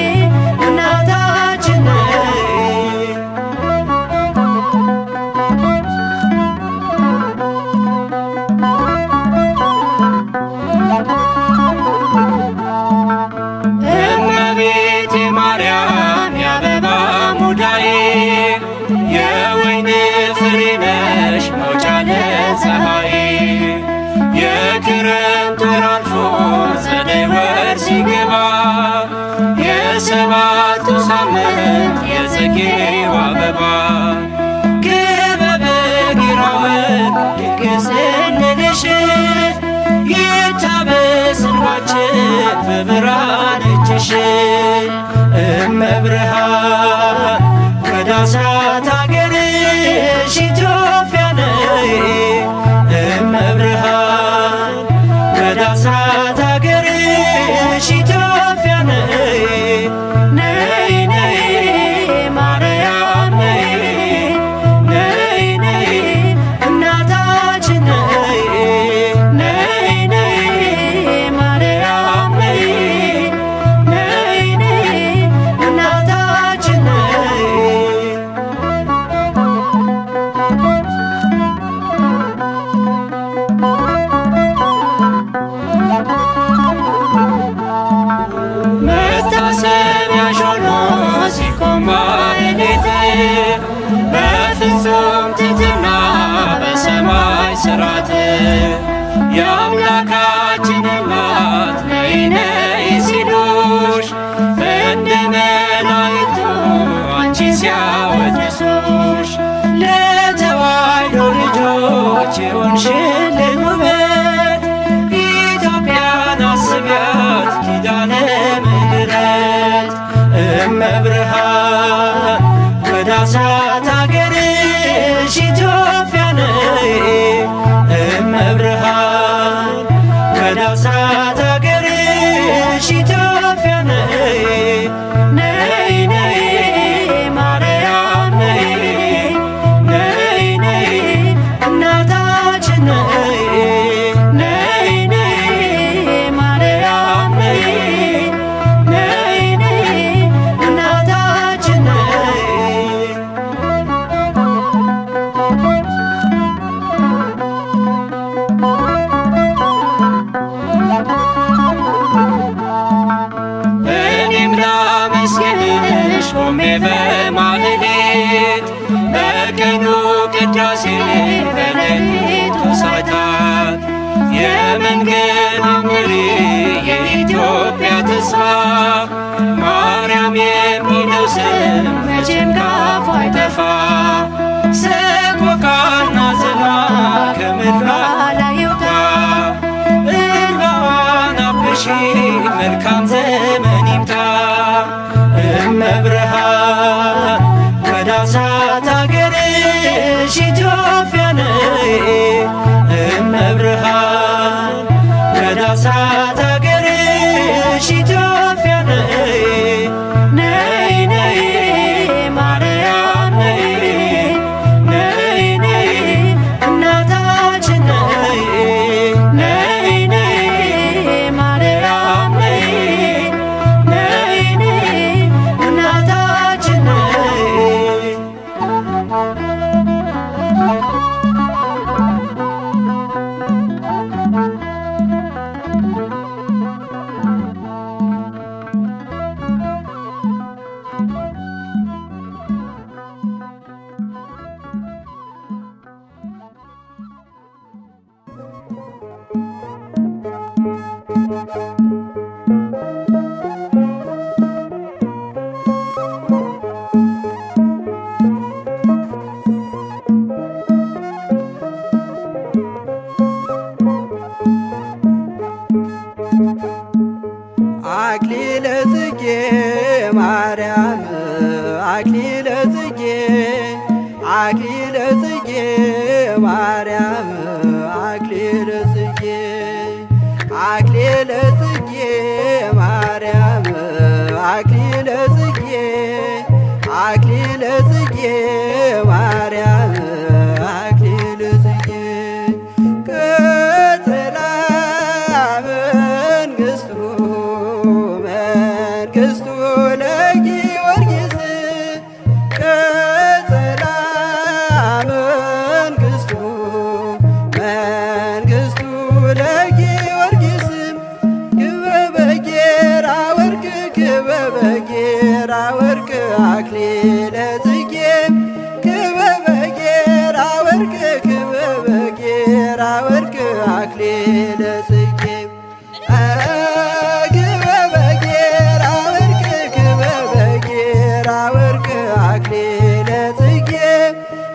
እናታችን ነይ እመቤቴ ማርያም የአበባ ሙዳዬ የወይን ፍሬ ነሽ መውጫ ለፀሐይ የክረምት ወር አልፎ ጸደይ ወር ሲገባ የሰባቱ ሳምንት የጽጌው አበባ ክበበ ጌራወን ድንግል ስንልሽ ይታበስ እንባችን በብርሃን እጅሽ እመብርሃን ወደ አስራት አገርሽ ኢትዮጵያ ነይ እመብርሃን ወደ አስራት አገርሽ ኢትዮጵያ ነይ ነይ ነይ ማርያም ነይ ነይ ነይ እናታችን ነይ ነይ ነይ ማርያም ነይ ነይ ነይ እናታችን ነይ መታሰቢያሽ ሆኖ ሲቆም ማኅሌት በፍጹም ትሕትና በሰማይ ሥርዓት የአምላካችን እናት ነይ ነይ ሲሉሽ እንደ መላእክቱ አንቺን ሲያወድሱሽ ለተዋሕዶ ልጆች የሆንሽልን ውበት ኢትዮጵያን አስቢያት ኪዳነ ምሕረት እመብርሃን ወደ አስራት አገርሽ ኢትዮጵያ ነይ እመብርሃን ወደ አስራት አገርሽ ኢትዮጵያ ነይ ነይ ነይ ማርያም ነይ ነይ ነይ እናታችን ነይ ነይ ነይ ማርያም ነይ ነይ ነይ እናታችን ነይ እኔም ላመስግንሽ ቆሜ በማኅሌት በቀኑ ቅዳሴ በሌሊቱ ሰዓታት የመንገድ መሪ የኢትዮጵያ ተስፋ ማርያም የሚለው ስም መቼም ካፏ አይጠፋ ሰቆቃና ዘኗ ከምድሯ ላይ ይውጣ እንባዋን አብሺ መልካም ዘመን ይምጣ እመብርሃን ወደ አስራት አገርሽ ኢትዮጵያ ነይ እመብርሃን ወደ አስራት አገርሽ ኢትዮጵያ ነይ ነይ ነይ ማርያም ነይ አክሊለ ጽጌ ማርያም አክሊለ ጽጌ አክሊለ ጽጌ ማርያም አክሊለ ጽጌ አክሊለ ጽጌ ማርያም አክሊለ ጽጌ አክሊለ ጽጌ ማርያም አክሊለ ጽጌ ቅጽላ መንግሥቱ መንግሥቱ ለጊዮርጊስ ቅጽላ መንግሥቱ መንግሥቱ ለጊዮርጊስ ክበበ ጌራ ወርቅ ክበበ ጌራ ወርቅ አክሊለ ጽጌ ክበበ ጌራ ወርቅ ክበበ ጌራ ወርቅ አክሊለ ጽጌ ክበበ ጌራ ወርቅ ክበበ ጌራ ወርቅ አክሊለ ጽጌ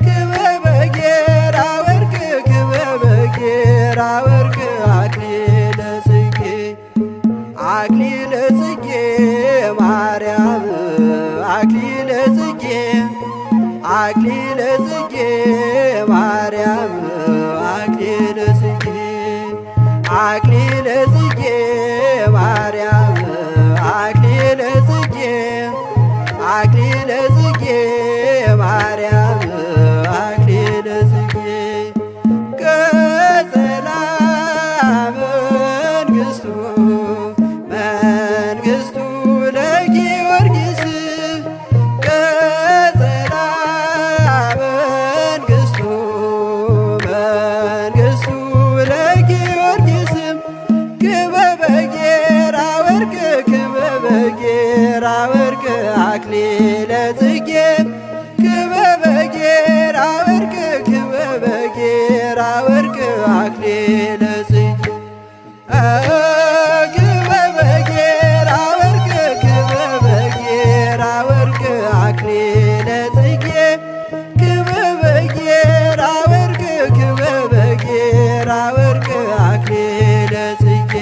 ክበበ ጌራ ወርቅ ክበበ ጌራ ወርቅ አክሊለ ጽጌ አክሊለ ጽጌ ማርያም አክሊለ ጽጌ አክሊለ ጽጌ ማርያም አክሊለ ጽጌ አክሊለ ጽጌ ማርያም አክሊለ ጽጌ አክሊለ ጽጌ ማርያም አክሊለ ጽጌ ቀጸላ መንግሥቱ መንግሥቱ ለጊዮርጊስ ቀጸላ መንግሥቱ መንግሥቱ ለጊዮርጊስ ክበበ ጌራ ወርቅ ክበበ ጌራ ወርቅ አክሊለ ጽጌ ክበበ ጌራ ወርቅ ክበበ ጌራ ወርቅ አክሊለ ጽጌ ክበበ ጌራ ወርቅ ክበበ ጌራ ወርቅ አክሊለ ጽጌ ክበበ ጌራ ወርቅ ክበበ ጌራ ወርቅ አክሊለ ጽጌ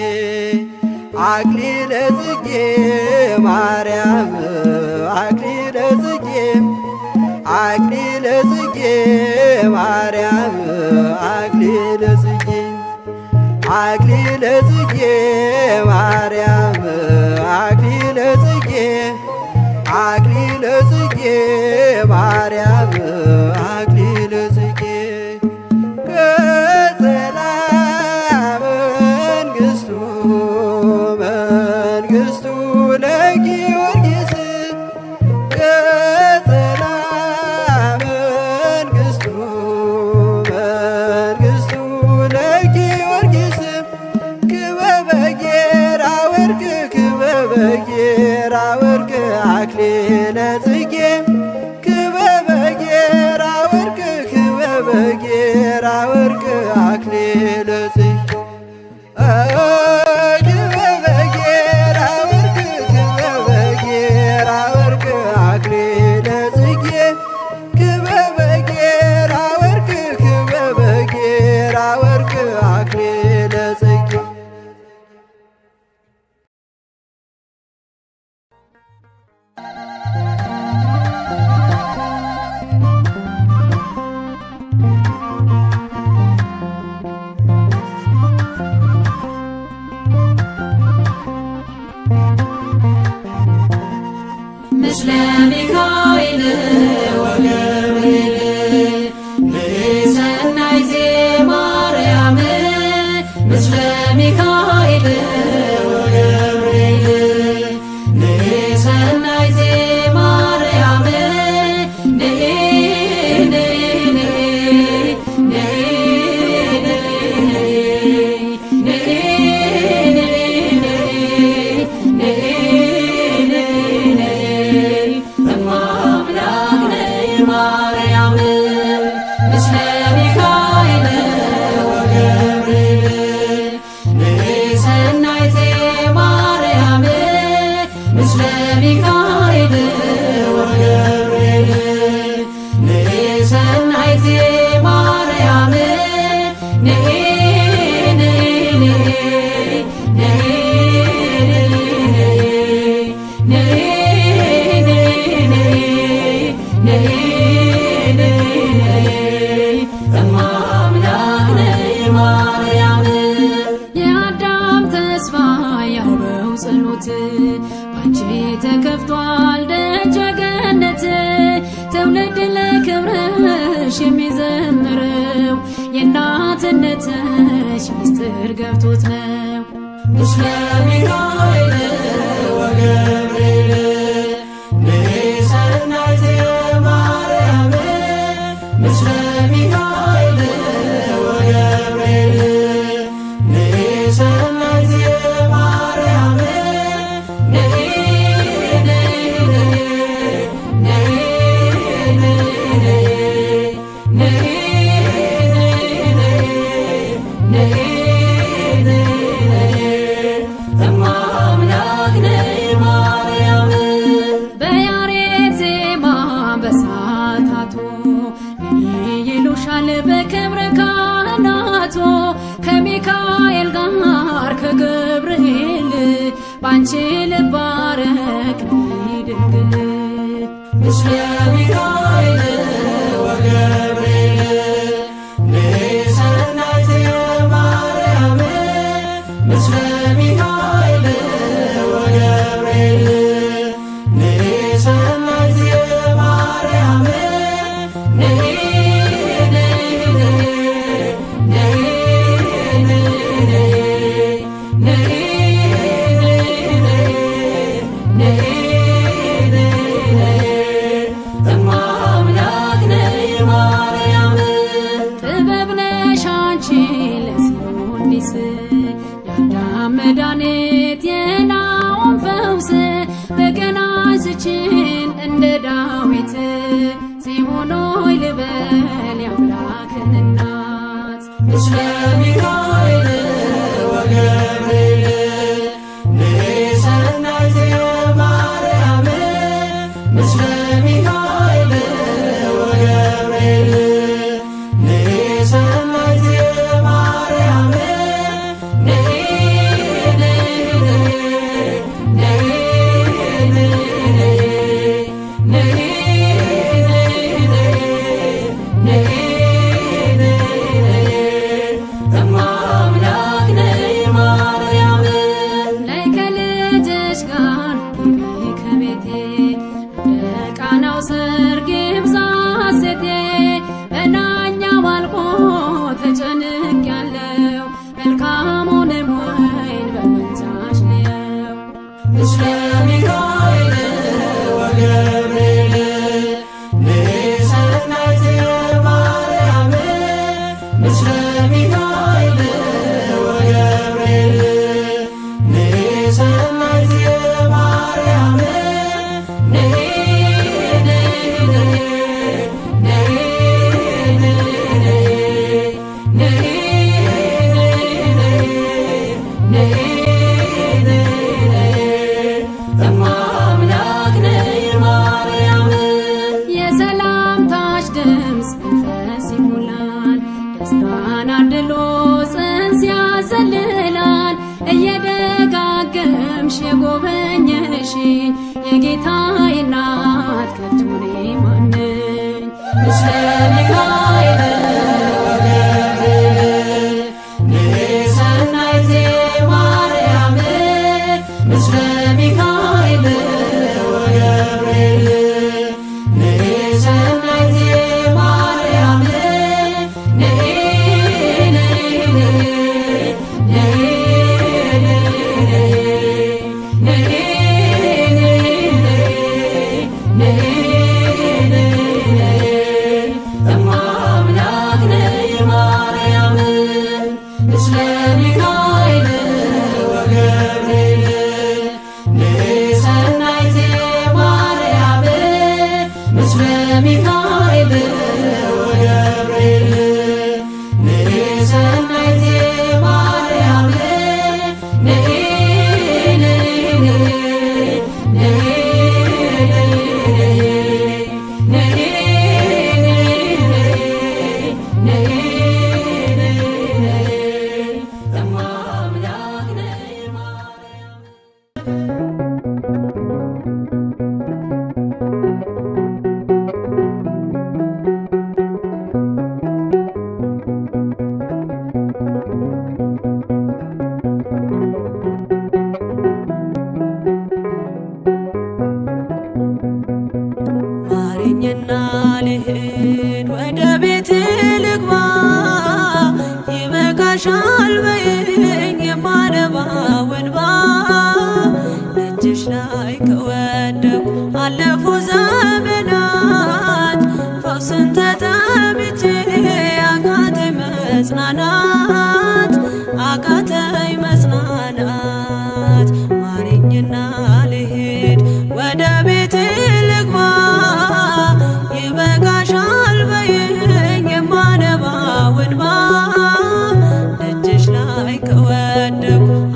አክሊለ ጽጌ ማርያም አክሊለ ጽጌ አክሊለ ጽጌ ማርያም አክሊለ ጽጌ አክሊለ ጽጌ ማርያም አክሊለ ጽጌ አክሊለ ጽጌ ማርያም አክሊለ ጽጌ ቀጸላ መንግሥቱ መንግሥቱ ለጊዮርጊስ ቀጸላ መንግሥቱ መንግሥቱ ለጊዮርጊስ ክበበ ጌራ ወርቅ ክበበ ጌራ ወርቅ አክሊለ ጽጌ ክበበ ጌራ ወርቅ ክበበ ጌራ ወርቅ አክሊለ ጽጌ ክበበ ጌራ ወርቅ ክበበ ጌራ ወርቅ አክሊለ ጽጌ ክበበ ጌራ ወርቅ ክበበ ጌራ ወርቅ አክሊለ ጽጌ ምስለ ሚካኤል ወገብርኤል ንሰናይ ዘማርያም ምስለ ሚካኤል ወገብርኤል ንሰናይ ዘማርያም ምስለ ሚካኤል ወገብርኤል ንሰናይ ተስፋ ያውበው ጸሎት ባንቺ ተከፍቷል ደጀ ገነት ትውልድ ለክብርሽ የሚዘምረው የእናትነትሽ ምስጢር ገብቶት ነው። ምስለ ሚካኤል ወገብርኤል ንሰናይት ማርያም ምስለ ሚካኤል ወገብርኤል ንሰናይት ማርያም በያሬድ ዜማ በሳታቶ ይሉሻል በክብረ ካህናቶ ከሚካኤል ጋር ከገብርኤል ባንቺ ልባረክ ድንግል ምስለ ሚካኤል ወገብርኤል ንሰናይት ማርያም ምስለ ሚካኤል ወገብርኤል ንሰናይት ማርያም ጥበብ ነሽ አንቺ ለሲኦል የአዳም መድኃኒት የናዖም ፈውስ በገና አንስችን እንደ ዳዊት ጽዮን ሆይ ልበል የአምላክን እናት ምስለ ሚካኤል ወገብርኤል ንሰናይት ማርያም ምስለ ሚካኤል ወገብርኤል ንሰናይት ማርያም ነይ ከልጅሽ ጋር ግቢ ከቤቴ እንደ ቃናው ሰርግ ይብዛ ሐሴቴ መናኛው አልቆ ተጨንቄያለሁ መልካሙንም ወይን በመንዛሽ ልየው ምስለ ሚካኤል ወገብርኤል ንሰናይት ማርያም ምስለ ሚካኤል ወገብርኤል ንሰናይት ማርያም የሰላምታሽ ድምፅ መንፈስ ይሞላል ደስታን አድሎ ጽንስ ያዘልላል እየደጋገምሽ የጎበኘሽኝ የጌታዬ እናት ከቶ እኔ ማን ነኝ ምስለ ሚካኤል ወገብርኤል ንሰናይት ማርያም ምስለ ሚካኤል ወገብርኤል ንሰናይት ማርያም ምስለ ሚካኤል ወገብርኤል ንሰናይት ማርያም ምስለ ሚካኤል ወገብርኤል ንሰናይት ማርያም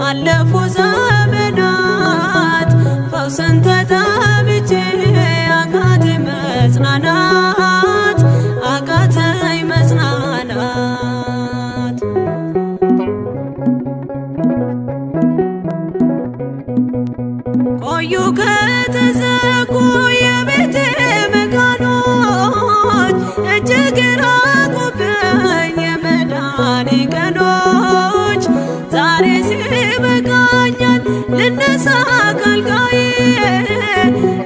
አለፉ ዘመናት ፈውስን ተጠምቼ አቃተኝ መጽናናት አቃተኝ መጽናናት። ቆዩ ከተዘጉ የቤቴ መቃኖች እጅግ ራቁብኝ የመዳኔ ቀኖች። ዛሬ ሲበቃኛል ልነሳ ካልጋዬ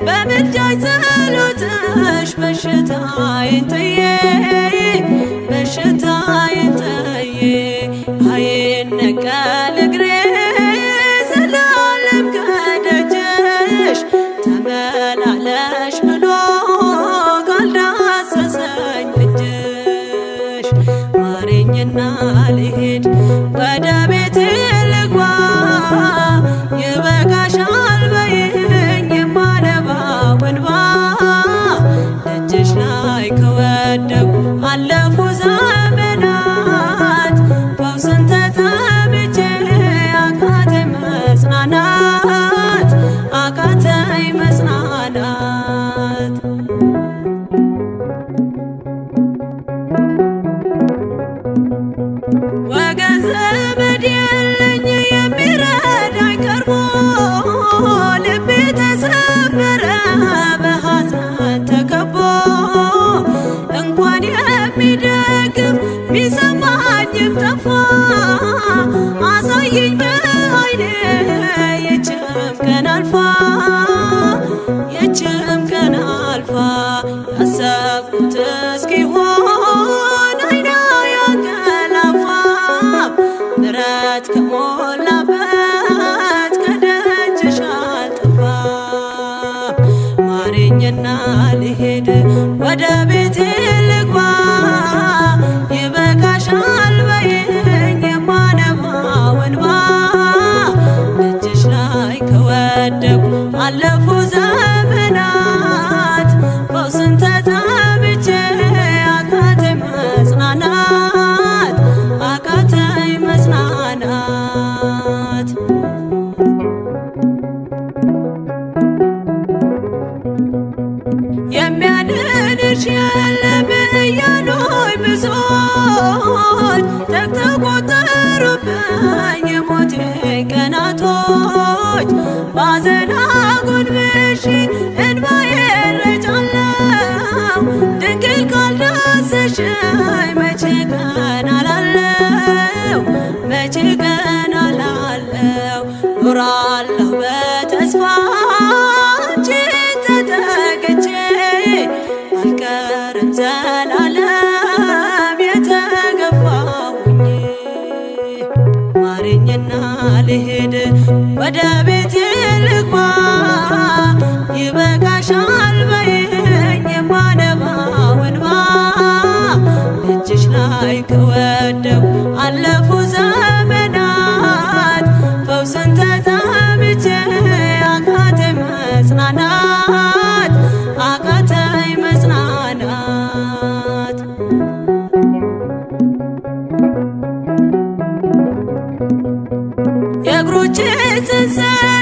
በምልጃሽ ጸሎትሽ በሽታዬን ጥዬ በሽታዬን ጥዬ አይነቀል እግሬ ዘላለም ከደጅሽ ተመላለሽ ብሎ ካልዳሰሰኝ እጅሽ ማረኝና ልሂድ ወደ ቤቴ ልግባ ይበቃሻል በይኝ የማነባው እንባ ደጅሽ ላይ ከወደኩ አለፉ ዘመናት ፈውስን ተጠምቼ አቃተኝ መጽናናት አቃተኝ መጽናናት። ወገን ዘመድ የለኝ የሚረዳኝ ቀርቦ ልቤ ተሰበረ በሐዘን ተከቦ እንኳን የሚደግፍ ሚሰማኝም ጠፋ። አሳየኝ በዓይኔ ይህችም ቀን አልፋ ይህችም ቀን አልፋ ያሰብኩት እስኪሆን አይና ያንቀላፋ ምሕረት ከሞላበት ከደጅሽ አልጠፋም። ማረኝና ልሂድ ወደ ቤቴ ልግባ ይበቃሻል በይኝ የማነባው እንባ ደጅሽ ላይ ከወደኩ አለፉ ዘመናት ፈውስን ተጠምቼ አቃተኝ መጽናናት አቃተኝ መጽናናት። የሚያድንሽ የለም እያሉኝ ብዙዎች ተግተው ቆጠሩብኝ የሞቴ ቀናቶች። ባዘን አጎንብሼ እንባዬን ረጫለሁ ድንግል ካልዳሰሽኝ መቼ ቀን አላለው መቼ ቀን አላለው ኖራለሁ በተስፋ አንቺን ተጠግቼ አልቀርም ዘላለም የተገፋሁኝ። ማረኝና ልሂድ ወደ ቤቴ ልግባ ይበቃሻል በይኝ የማነባው እንባ ደጅሽ ላይ ከወደኩ አለፉ ዘመናት ፈውስን ተጠምቼ አቃተኝ መጽናናት አቃተኝ መጽናናት። የእግሮቼ ሰንሰለት